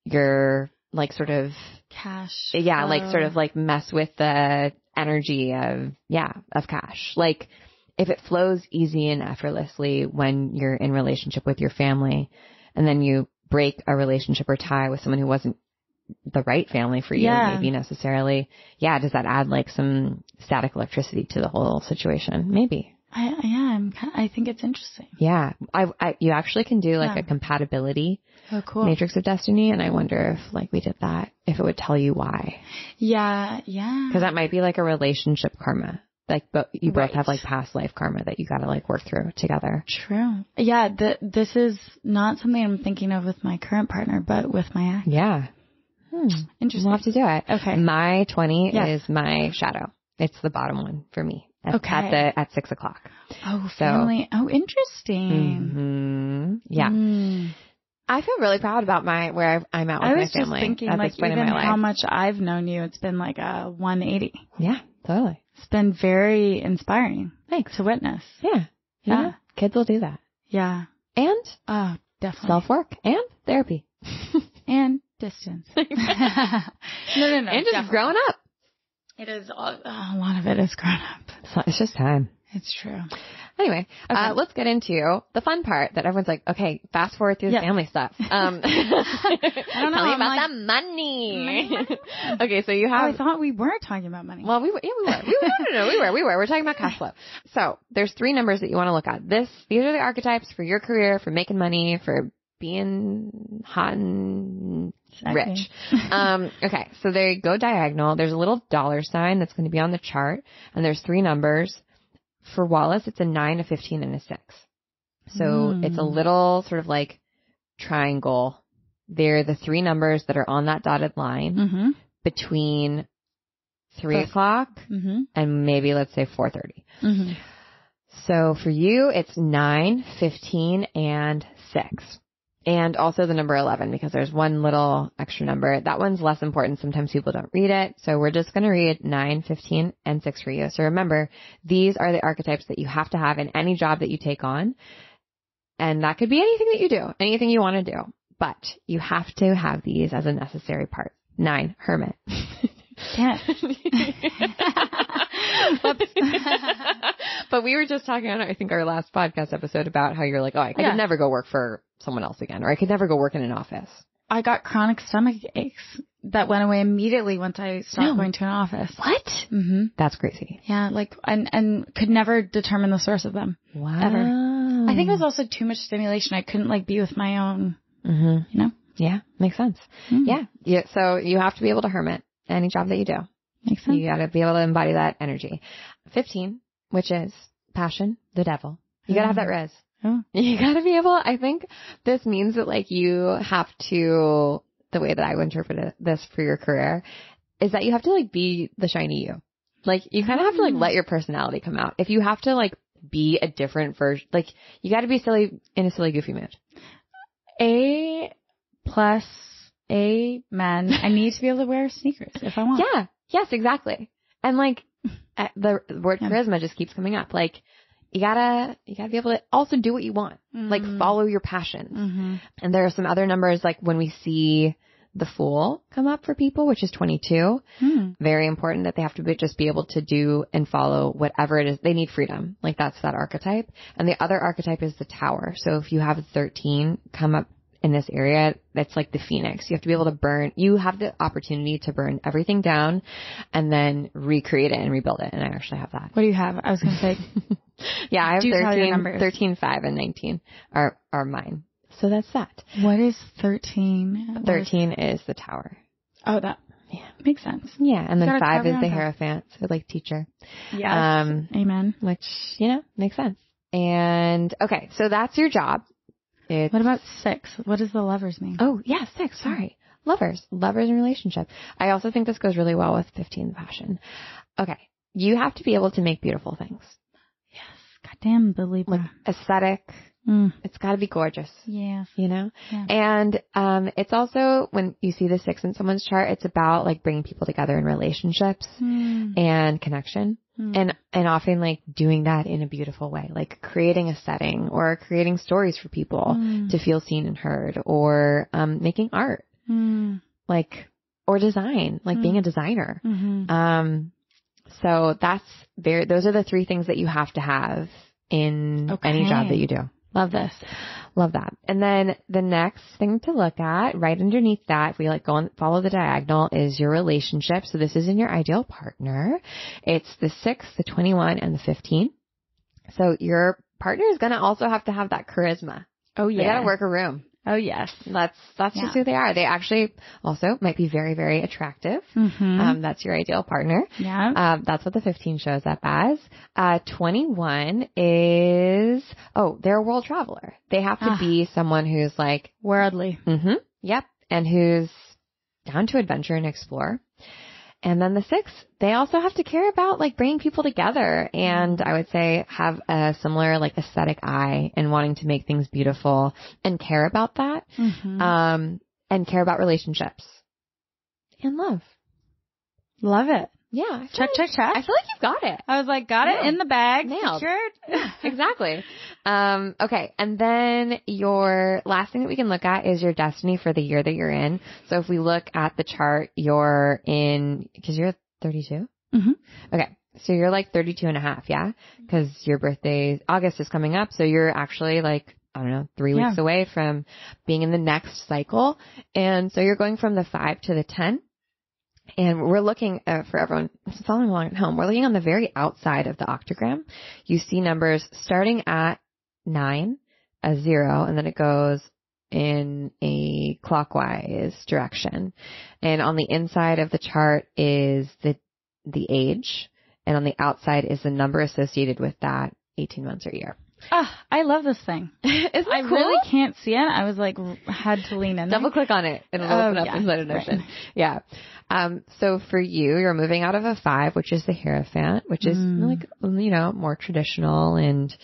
[SPEAKER 1] your like sort of
[SPEAKER 2] cash?
[SPEAKER 1] Yeah. Like sort of like mess with the energy of cash. Like if it flows easy and effortlessly when you're in relationship with your family, and then you break a relationship or tie with someone who wasn't the right family for you, maybe necessarily. Yeah. Does that add like some static electricity to the whole situation? Maybe.
[SPEAKER 2] I think it's interesting.
[SPEAKER 1] Yeah. You actually can do like a compatibility matrix of destiny. And I wonder if like we did that, if it would tell you why.
[SPEAKER 2] Yeah. Yeah.
[SPEAKER 1] Cause that might be like a relationship karma. Like, but you both have like past life karma that you got to like work through together.
[SPEAKER 2] True. Yeah. This is not something I'm thinking of with my current partner, but with my ex.
[SPEAKER 1] Yeah.
[SPEAKER 2] Interesting.
[SPEAKER 1] We'll have to do it.
[SPEAKER 2] Okay.
[SPEAKER 1] My 20 is my shadow. It's the bottom one for me. At 6:00.
[SPEAKER 2] Oh, family. Oh, interesting.
[SPEAKER 1] Yeah. I feel really proud about where I'm at with my family.
[SPEAKER 2] I was just thinking,
[SPEAKER 1] at
[SPEAKER 2] like,
[SPEAKER 1] this point
[SPEAKER 2] even
[SPEAKER 1] in my life.
[SPEAKER 2] how much I've known you, it's been like a 180.
[SPEAKER 1] Yeah, totally.
[SPEAKER 2] It's been very inspiring.
[SPEAKER 1] Thanks.
[SPEAKER 2] To witness.
[SPEAKER 1] Yeah.
[SPEAKER 2] Yeah.
[SPEAKER 1] Kids will do that.
[SPEAKER 2] Yeah.
[SPEAKER 1] And
[SPEAKER 2] definitely.
[SPEAKER 1] Self-work and therapy.
[SPEAKER 2] And distance. No.
[SPEAKER 1] And just
[SPEAKER 2] definitely.
[SPEAKER 1] growing up.
[SPEAKER 2] It is, a lot of it is grown up.
[SPEAKER 1] It's just time.
[SPEAKER 2] It's true.
[SPEAKER 1] Anyway, let's get into the fun part that everyone's like, okay, fast forward through the family stuff.
[SPEAKER 2] I don't know.
[SPEAKER 1] Tell me about the money. Okay, so you have.
[SPEAKER 2] I thought we were talking about money.
[SPEAKER 1] Well, we were. We were. We're talking about cash flow. So there's 3 numbers that you want to look at. These are the archetypes for your career, for making money, for being hot and rich. Okay, so there you go, diagonal. There's a little dollar sign that's going to be on the chart, and there's 3 numbers. For Wallis, it's a 9, a 15, and a 6. So it's a little sort of like triangle. They're the 3 numbers that are on that dotted line between 3 o'clock and maybe, let's say, 4:30. So for you, it's 9, 15, and 6. And also the number 11, because there's one little extra number. That one's less important. Sometimes people don't read it. So we're just going to read 9, 15, and 6 for you. So remember, these are the archetypes that you have to have in any job that you take on. And that could be anything that you do, anything you want to do. But you have to have these as a necessary part. 9, Hermit.
[SPEAKER 2] Yeah.
[SPEAKER 1] But we were just talking on, I think, our last podcast episode about how you're like, I could never go work for someone else again, or I could never go work in an office.
[SPEAKER 2] I got chronic stomach aches that went away immediately once I stopped going to an office.
[SPEAKER 1] What?
[SPEAKER 2] Mm-hmm.
[SPEAKER 1] That's crazy.
[SPEAKER 2] Yeah, like, and could never determine the source of them.
[SPEAKER 1] Wow.
[SPEAKER 2] Ever. I think it was also too much stimulation. I couldn't like be with my own, you know?
[SPEAKER 1] Yeah, makes sense. Yeah. So you have to be able to hermit any job that you do.
[SPEAKER 2] Makes sense.
[SPEAKER 1] You got to be able to embody that energy. 15, which is passion, the devil. You got to have that res.
[SPEAKER 2] Oh.
[SPEAKER 1] You got to be able, I think this means that like you have to, the way that I would interpret this for your career is that you have to like be the shiny you. Like you kind of have to like let your personality come out. If you have to like be a different version, like you got to be silly in a silly, goofy mood.
[SPEAKER 2] A+, amen. I need to be able to wear sneakers if I want.
[SPEAKER 1] Yeah. Yes, exactly. And like the word charisma just keeps coming up. Like you gotta be able to also do what you want. Like follow your passions. And there are some other numbers, like when we see the Fool come up for people, which is 22. Very important that they have to just be able to do and follow whatever it is. They need freedom. Like that's that archetype. And the other archetype is the Tower. So if you have 13 come up in this area, that's like the Phoenix. You have to be able to you have the opportunity to burn everything down and then recreate it and rebuild it. And I actually have that.
[SPEAKER 2] What do you have? I was going to say.
[SPEAKER 1] Yeah, I have 13, 5, and 19 are mine. So that's that.
[SPEAKER 2] What is 13?
[SPEAKER 1] 13 is the Tower.
[SPEAKER 2] Oh, that makes sense.
[SPEAKER 1] Yeah, and then 5 is the Hierophant, so like teacher.
[SPEAKER 2] Yes. Amen.
[SPEAKER 1] Which, makes sense. And okay, so that's your job.
[SPEAKER 2] What about 6? What does the Lovers mean?
[SPEAKER 1] Oh, yeah, 6. Sorry. Lovers and relationship. I also think this goes really well with 15, passion. Okay. You have to be able to make beautiful things.
[SPEAKER 2] Yes. Goddamn, the Libra.
[SPEAKER 1] Like aesthetic. It's got to be gorgeous.
[SPEAKER 2] Yes.
[SPEAKER 1] Yeah.
[SPEAKER 2] And
[SPEAKER 1] it's also, when you see the 6 in someone's chart, it's about like bringing people together in relationships and connection. And often like doing that in a beautiful way, like creating a setting or creating stories for people to feel seen and heard, or making art, like, or design, like being a designer. So those are the 3 things that you have to have in any job that you do.
[SPEAKER 2] Love this.
[SPEAKER 1] Love that. And then the next thing to look at right underneath that, if we go and follow the diagonal, is your relationship. So this is in your ideal partner. It's the 6, the 21, and the 15. So your partner is going to also have to have that charisma.
[SPEAKER 2] Oh, yeah.
[SPEAKER 1] They got to work a room.
[SPEAKER 2] Oh, yes.
[SPEAKER 1] That's just who they are. They actually also might be very, very attractive.
[SPEAKER 2] Mm-hmm.
[SPEAKER 1] That's your ideal partner.
[SPEAKER 2] Yeah.
[SPEAKER 1] That's what the 15 shows up as. 21 is, they're a world traveler. They have to be someone who's
[SPEAKER 2] worldly.
[SPEAKER 1] Mm-hmm. Yep. And who's down to adventure and explore. And then the 6, they also have to care about bringing people together, and I would say have a similar aesthetic eye and wanting to make things beautiful and care about that, and care about relationships and love.
[SPEAKER 2] Love it.
[SPEAKER 1] Yeah.
[SPEAKER 2] Check.
[SPEAKER 1] I feel like you've got it.
[SPEAKER 2] I was got it in the bag.
[SPEAKER 1] Nailed.
[SPEAKER 2] Secured.
[SPEAKER 1] Yeah, exactly. Okay. And then your last thing that we can look at is your destiny for the year that you're in. So if we look at the chart, you're in, because you're 32?
[SPEAKER 2] Mm-hmm.
[SPEAKER 1] Okay. So you're 32 and a half, yeah? Because your birthday, August is coming up. So you're actually 3 weeks away from being in the next cycle. And so you're going from the 5 to the 10. And we're looking for everyone following along at home. We're looking on the very outside of the octagram. You see numbers starting at 9, a 0, and then it goes in a clockwise direction. And on the inside of the chart is the age, and on the outside is the number associated with that 18 months or year.
[SPEAKER 2] I love this thing.
[SPEAKER 1] Isn't it
[SPEAKER 2] I
[SPEAKER 1] cool?
[SPEAKER 2] really can't see it. I was had to lean in.
[SPEAKER 1] Double click on it and it'll open up inside of Notion. Right. Yeah. So for you, you're moving out of a 5, which is the Hierophant, which is more traditional and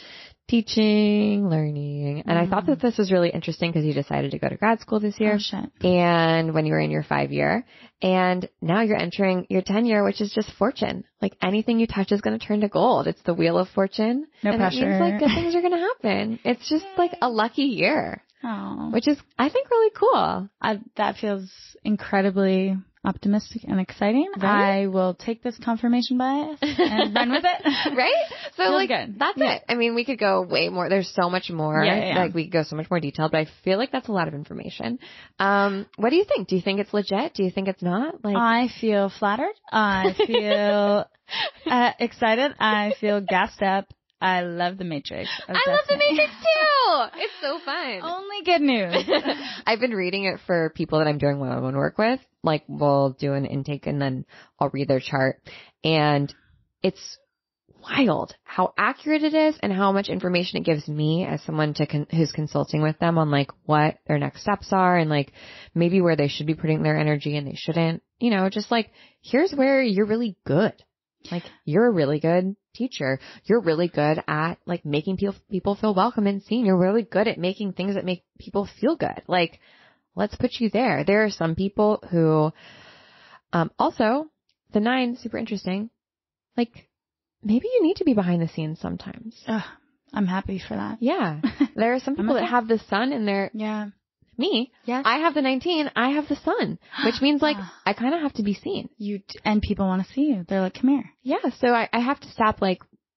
[SPEAKER 1] teaching, learning. And I thought that this was really interesting because you decided to go to grad school this year.
[SPEAKER 2] Oh, shit.
[SPEAKER 1] And when you were in your 5 year, and now you're entering your 10 year, which is just fortune. Anything you touch is going to turn to gold. It's the wheel of fortune.
[SPEAKER 2] No
[SPEAKER 1] and
[SPEAKER 2] pressure.
[SPEAKER 1] It means good things are going to happen. It's just a lucky year.
[SPEAKER 2] Oh.
[SPEAKER 1] Which is, I think, really cool.
[SPEAKER 2] That feels incredibly optimistic and exciting.
[SPEAKER 1] Right?
[SPEAKER 2] I will take this confirmation bias and run with it.
[SPEAKER 1] Right? So
[SPEAKER 2] feels good.
[SPEAKER 1] That's it. I mean, we could go way more. There's so much more.
[SPEAKER 2] Yeah.
[SPEAKER 1] We could go so much more detailed, but I feel like that's a lot of information. What do you think? Do you think it's legit? Do you think it's not?
[SPEAKER 2] I feel flattered. I feel excited. I feel gassed up. I love the Matrix.
[SPEAKER 1] I love the Matrix too. It's so fun.
[SPEAKER 2] Only good news.
[SPEAKER 1] I've been reading it for people that I'm doing one-on-one work with. We'll do an intake and then I'll read their chart. And it's wild how accurate it is and how much information it gives me as someone who's consulting with them on what their next steps are and maybe where they should be putting their energy and they shouldn't. Just here's where you're really good. You're a really good teacher. You're really good at making people feel welcome and seen. You're really good at making things that make people feel good. Let's put you there. There are some people who, also the 9, super interesting. Maybe you need to be behind the scenes sometimes.
[SPEAKER 2] I'm happy for that.
[SPEAKER 1] Yeah. There are some people that have the sun in their, me.
[SPEAKER 2] Yes.
[SPEAKER 1] I have the 19. I have the sun, which means I kind of have to be seen.
[SPEAKER 2] And people want to see you. They're like, come here.
[SPEAKER 1] Yeah. So I have to stop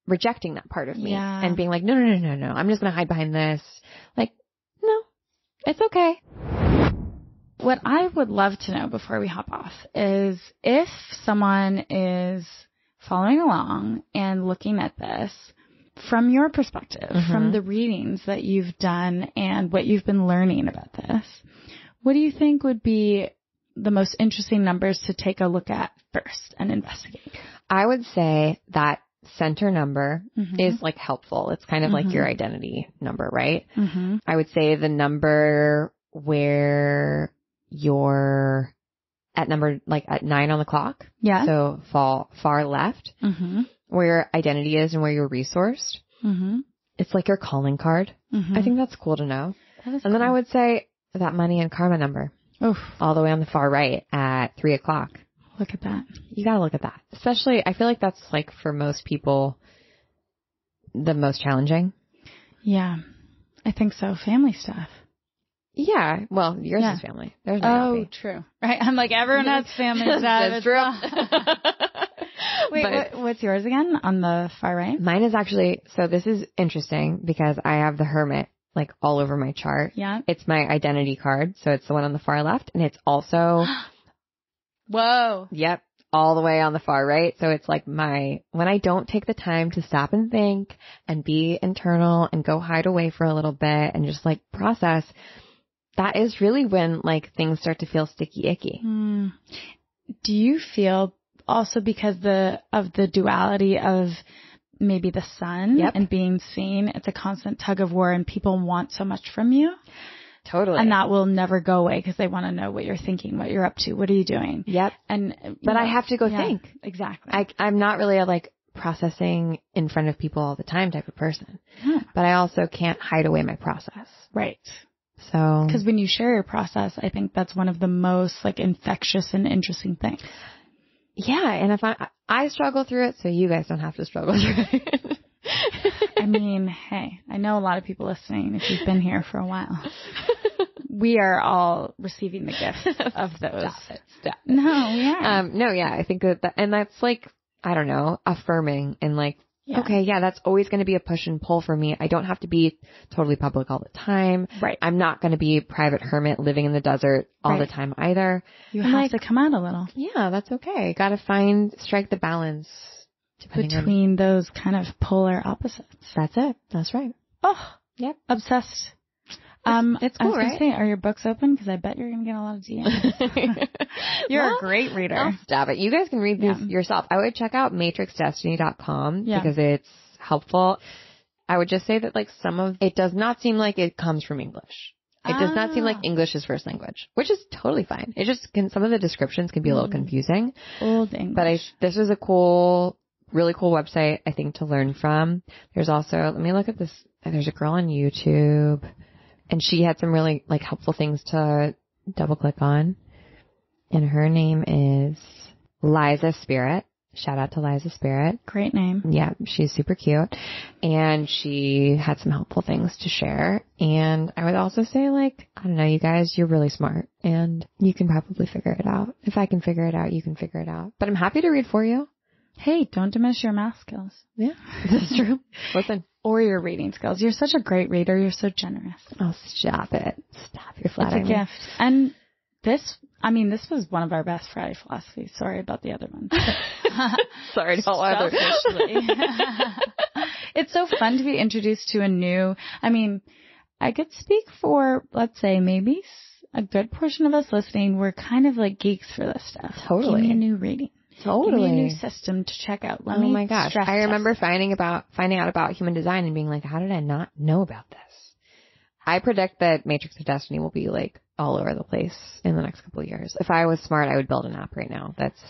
[SPEAKER 1] rejecting that part of me and being no. I'm just going to hide behind this. No, it's okay.
[SPEAKER 2] What I would love to know before we hop off is if someone is following along and looking at this from your perspective, from the readings that you've done and what you've been learning about this, what do you think would be the most interesting numbers to take a look at first and investigate?
[SPEAKER 1] I would say that center number is helpful. It's kind of your identity number, right? I would say the number where you're at number at 9 on the clock. Yeah. So far left, where your identity is and where you're resourced. It's your calling card. I think that's cool to know. And then I would say that money and karma number.
[SPEAKER 2] Oof.
[SPEAKER 1] All the way on the far right at 3 o'clock.
[SPEAKER 2] Look at that.
[SPEAKER 1] You gotta look at that. Especially, I feel like that's for most people the most challenging.
[SPEAKER 2] Yeah. I think so. Family stuff.
[SPEAKER 1] Yeah. Well, yours is family. There's no
[SPEAKER 2] true. Right. I'm everyone has family stuff.
[SPEAKER 1] That's true.
[SPEAKER 2] Wait, what's yours again on the far right?
[SPEAKER 1] Mine is actually, so this is interesting because I have the Hermit like all over my chart.
[SPEAKER 2] Yeah.
[SPEAKER 1] It's my identity card. So it's the one on the far left, and it's also,
[SPEAKER 2] whoa.
[SPEAKER 1] Yep. All the way on the far right. So it's like when I don't take the time to stop and think and be internal and go hide away for a little bit and just like process, that is really when like things start to feel sticky icky.
[SPEAKER 2] Do you feel also because of the duality of maybe the sun and being seen, it's a constant tug of war and people want so much from you?
[SPEAKER 1] Totally.
[SPEAKER 2] And that will never go away because they want to know what you're thinking, what you're up to, what are you doing?
[SPEAKER 1] Yep. But I have to go think.
[SPEAKER 2] Exactly.
[SPEAKER 1] I'm not really a like processing in front of people all the time type of person, but I also can't hide away my process.
[SPEAKER 2] Right.
[SPEAKER 1] So,
[SPEAKER 2] because when you share your process, I think that's one of the most like infectious and interesting things.
[SPEAKER 1] Yeah. And if I struggle through it, so you guys don't have to struggle through it.
[SPEAKER 2] I mean, hey, I know a lot of people listening, if you've been here for a while, we are all receiving the gift of those.
[SPEAKER 1] Stop it.
[SPEAKER 2] No, yeah.
[SPEAKER 1] No, yeah, I think that, and that's like, I don't know, affirming and like, okay, yeah, that's always going to be a push and pull for me. I don't have to be totally public all the time.
[SPEAKER 2] Right.
[SPEAKER 1] I'm not going to be a private hermit living in the desert all the time either.
[SPEAKER 2] You have to come out a little.
[SPEAKER 1] Yeah, that's okay. Got to strike the balance.
[SPEAKER 2] Between those kind of polar opposites.
[SPEAKER 1] That's it. That's right.
[SPEAKER 2] Oh,
[SPEAKER 1] yep.
[SPEAKER 2] Obsessed.
[SPEAKER 1] It's cool, right?
[SPEAKER 2] Say, are your books open? Because I bet you're going to get a lot of DMs. You're a great reader.
[SPEAKER 1] Oh, stop it. You guys can read these yourself. I would check out matrixdestiny.com because it's helpful. I would just say that like it does not seem like it comes from English. It does not seem like English is first language, which is totally fine. It just some of the descriptions can be a little confusing.
[SPEAKER 2] Old English.
[SPEAKER 1] But this is a really cool website, I think, to learn from. There's also, let me look at this. There's a girl on YouTube and she had some really like helpful things to double click on. And her name is Liza Spirit. Shout out to Liza Spirit.
[SPEAKER 2] Great name.
[SPEAKER 1] Yeah, she's super cute. And she had some helpful things to share. And I would also say like, I don't know, you guys, you're really smart and you can probably figure it out. If I can figure it out, you can figure it out. But I'm happy to read for you.
[SPEAKER 2] Hey, don't diminish your math skills.
[SPEAKER 1] Yeah, that's true. Listen.
[SPEAKER 2] Or your reading skills. You're such a great reader. You're so generous.
[SPEAKER 1] Oh, stop it. Stop. You're flattering
[SPEAKER 2] me. It's a gift. And this was one of our best Friday philosophies. Sorry about the other one.
[SPEAKER 1] Sorry to all other.
[SPEAKER 2] It's so fun to be introduced to I could speak for, let's say, maybe a good portion of us listening. We're kind of like geeks for this stuff.
[SPEAKER 1] Totally.
[SPEAKER 2] Give me a new reading.
[SPEAKER 1] Totally.
[SPEAKER 2] Give me a new system to check out.
[SPEAKER 1] Oh my gosh. I remember finding out about human design and being like, how did I not know about this? I predict that Matrix of Destiny will be like all over the place in the next couple of years. If I was smart, I would build an app right now. That's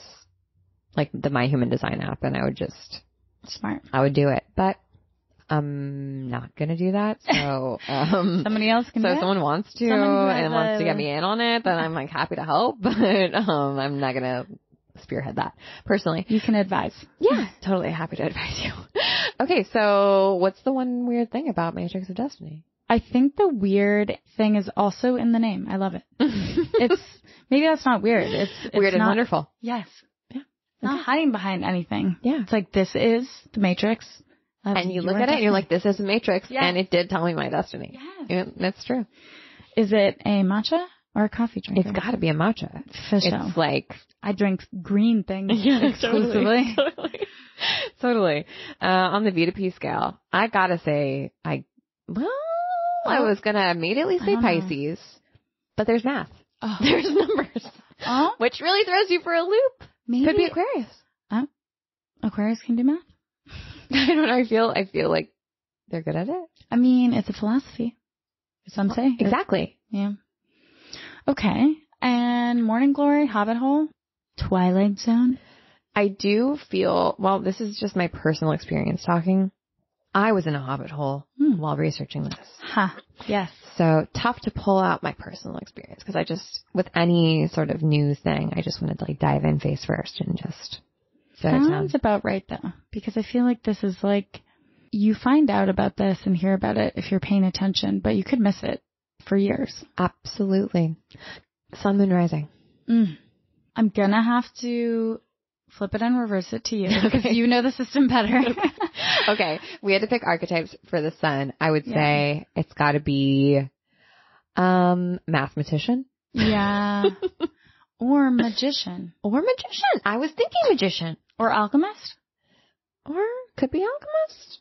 [SPEAKER 1] like the My Human Design app, and I would just I would do it. But I'm not going to do that. So,
[SPEAKER 2] somebody else can do it.
[SPEAKER 1] So if someone wants to and wants to get me in on it, then I'm like happy to help, but, I'm not going to spearhead that personally.
[SPEAKER 2] You can advise.
[SPEAKER 1] Yeah, totally happy to advise you. Okay. So what's the one weird thing about Matrix of Destiny?
[SPEAKER 2] I think the weird thing is also in the name. I love it. Maybe that's not weird. It's
[SPEAKER 1] weird and wonderful.
[SPEAKER 2] Yes. Yeah. Not hiding behind anything.
[SPEAKER 1] Yeah.
[SPEAKER 2] It's like, this is the Matrix.
[SPEAKER 1] And you look at it and you're like, this is a Matrix. Yeah. And it did tell me my destiny.
[SPEAKER 2] Yeah.
[SPEAKER 1] That's true.
[SPEAKER 2] Is it a matcha or a coffee drink?
[SPEAKER 1] It's got to be a matcha.
[SPEAKER 2] For sure.
[SPEAKER 1] It's like,
[SPEAKER 2] I drink green things exclusively.
[SPEAKER 1] Totally. On the V to P scale, I got to say, I was going to immediately say Pisces, but there's math. Oh. There's numbers, which really throws you for a loop.
[SPEAKER 2] Maybe.
[SPEAKER 1] Could be Aquarius.
[SPEAKER 2] Aquarius can do math.
[SPEAKER 1] I don't know. I feel like they're good at it.
[SPEAKER 2] I mean, it's a philosophy. Some say.
[SPEAKER 1] Exactly.
[SPEAKER 2] Yeah. Okay. And Morning Glory, Hobbit Hole, Twilight Zone.
[SPEAKER 1] I do feel, well, this is just my personal experience talking. I was in a hobbit hole while researching this.
[SPEAKER 2] Yes.
[SPEAKER 1] So tough to pull out my personal experience because I just, with any sort of news thing, I just wanted to like dive in face first and just.
[SPEAKER 2] Sounds about right though, because I feel like this is like, you find out about this and hear about it if you're paying attention, but you could miss it for years.
[SPEAKER 1] Absolutely. Sun, Moon, Rising.
[SPEAKER 2] I'm gonna have to flip it and reverse it to you because you know the system better.
[SPEAKER 1] Okay. We had to pick archetypes for the sun. I would say it's got to be mathematician.
[SPEAKER 2] Yeah. Or magician.
[SPEAKER 1] I was thinking magician.
[SPEAKER 2] Or alchemist.
[SPEAKER 1] Or could be alchemist.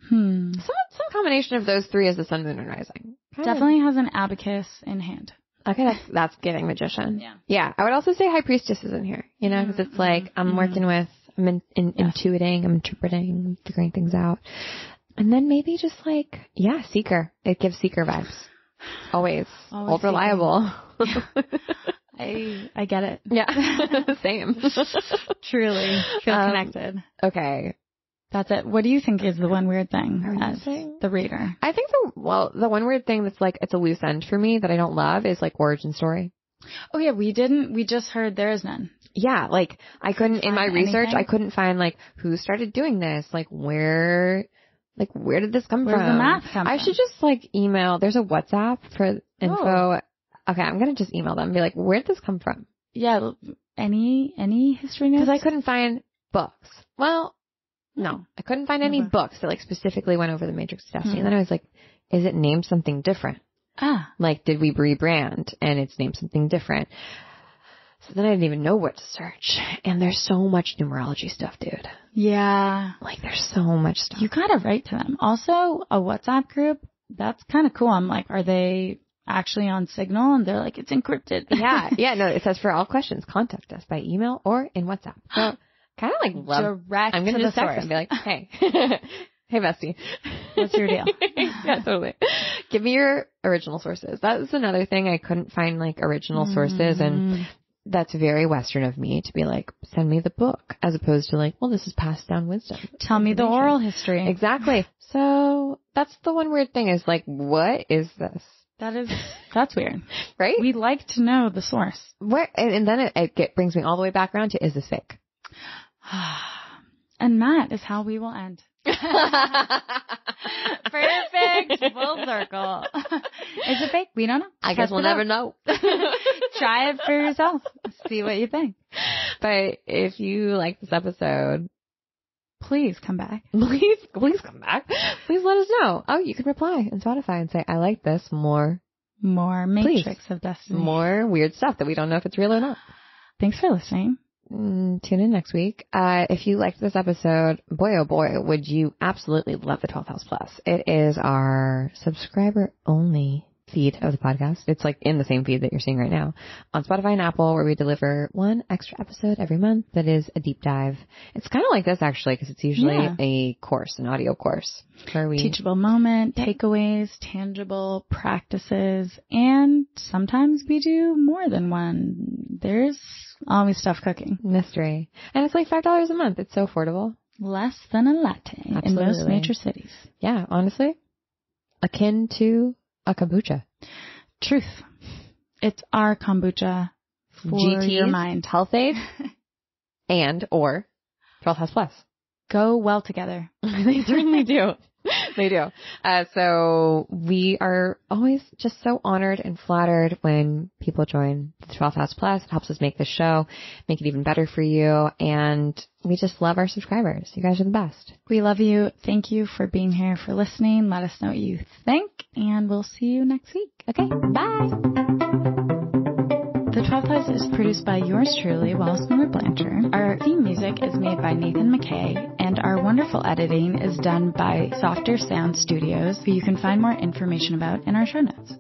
[SPEAKER 1] Some combination of those three as the sun, moon, and rising.
[SPEAKER 2] Definitely has an abacus in hand.
[SPEAKER 1] Okay, that's giving magician.
[SPEAKER 2] Yeah.
[SPEAKER 1] Yeah, I would also say high priestess is in here, you know, because it's like I'm working with, I'm intuiting, I'm interpreting, I'm figuring things out. And then maybe just like, seeker. It gives seeker vibes. Always old reliable.
[SPEAKER 2] Yeah. I get it.
[SPEAKER 1] Yeah. Same.
[SPEAKER 2] Truly feel connected.
[SPEAKER 1] Okay.
[SPEAKER 2] That's it. What do you think is the one weird thing as the reader?
[SPEAKER 1] I think the one weird thing that's like, it's a loose end for me that I don't love is like origin story.
[SPEAKER 2] Oh yeah, we just heard there is none.
[SPEAKER 1] Yeah. Like I couldn't, in my research, I couldn't find like who started doing this, like where did this come from?
[SPEAKER 2] Where's the math come from?
[SPEAKER 1] I should just like email, there's a WhatsApp for info. Oh. Okay. I'm going to just email them and be like, where did this come from?
[SPEAKER 2] Yeah. Any history notes?
[SPEAKER 1] Because I couldn't find books. Well, no, I couldn't find any books that like specifically went over the Matrix of Destiny. And then I was like, is it named something different? Like, did we rebrand and it's named something different? So then I didn't even know what to search. And there's so much numerology stuff, dude.
[SPEAKER 2] Yeah.
[SPEAKER 1] Like, there's so much stuff.
[SPEAKER 2] You gotta write to them. Also, a WhatsApp group, that's kind of cool. I'm like, are they actually on Signal? And they're like, it's encrypted.
[SPEAKER 1] Yeah. No, it says for all questions, contact us by email or in WhatsApp. So kind of like love.
[SPEAKER 2] Direct
[SPEAKER 1] I'm going to just text them and be like, hey, hey, bestie.
[SPEAKER 2] What's your deal?
[SPEAKER 1] Yeah, totally. Give me your original sources. That was another thing. I couldn't find like original sources. And that's very Western of me to be like, send me the book as opposed to like, well, this is passed down wisdom.
[SPEAKER 2] Tell me the oral history.
[SPEAKER 1] Exactly. So that's the one weird thing is like, what is this?
[SPEAKER 2] That's weird.
[SPEAKER 1] Right?
[SPEAKER 2] We'd like to know the source.
[SPEAKER 1] Where, and then it brings me all the way back around to, is this fake?
[SPEAKER 2] And that is how we will end. Perfect. Full circle. Is it fake? We don't know.
[SPEAKER 1] I guess we'll never know.
[SPEAKER 2] Try it for yourself. See what you think.
[SPEAKER 1] But if you like this episode,
[SPEAKER 2] please come back.
[SPEAKER 1] Please come back. Please let us know. Oh, you can reply on Spotify and say, I like this more.
[SPEAKER 2] More Matrix of Destiny.
[SPEAKER 1] More weird stuff that we don't know if it's real or not.
[SPEAKER 2] Thanks for listening.
[SPEAKER 1] Tune in next week. If you liked this episode, boy, oh boy, would you absolutely love the 12th House Plus. It is our subscriber only feed of the podcast. It's like in the same feed that you're seeing right now on Spotify and Apple, where we deliver one extra episode every month that is a deep dive. It's kind of like this actually, because it's usually a course, an audio course where we
[SPEAKER 2] teachable moment, takeaways, tangible practices, and sometimes we do more than one. There's always stuff cooking.
[SPEAKER 1] Mystery. And it's like $5 a month. It's so affordable.
[SPEAKER 2] Less than a latte in most major cities.
[SPEAKER 1] Yeah, honestly. Akin to a kombucha.
[SPEAKER 2] Truth. It's our kombucha for
[SPEAKER 1] GTs,
[SPEAKER 2] your mind.
[SPEAKER 1] Health Aid, and or 12 House Plus.
[SPEAKER 2] Go well together.
[SPEAKER 1] They certainly do. They do. So we are always just so honored and flattered when people join the 12th House Plus. It helps us make the show, make it even better for you. And we just love our subscribers. You guys are the best.
[SPEAKER 2] We love you. Thank you for being here, for listening. Let us know what you think, and we'll see you next week.
[SPEAKER 1] Okay. Bye.
[SPEAKER 2] The 12th House is produced by yours truly, Wallis Miller Blanchard. Our theme music is made by Nathan McKay, and our wonderful editing is done by Softer Sound Studios, who you can find more information about in our show notes.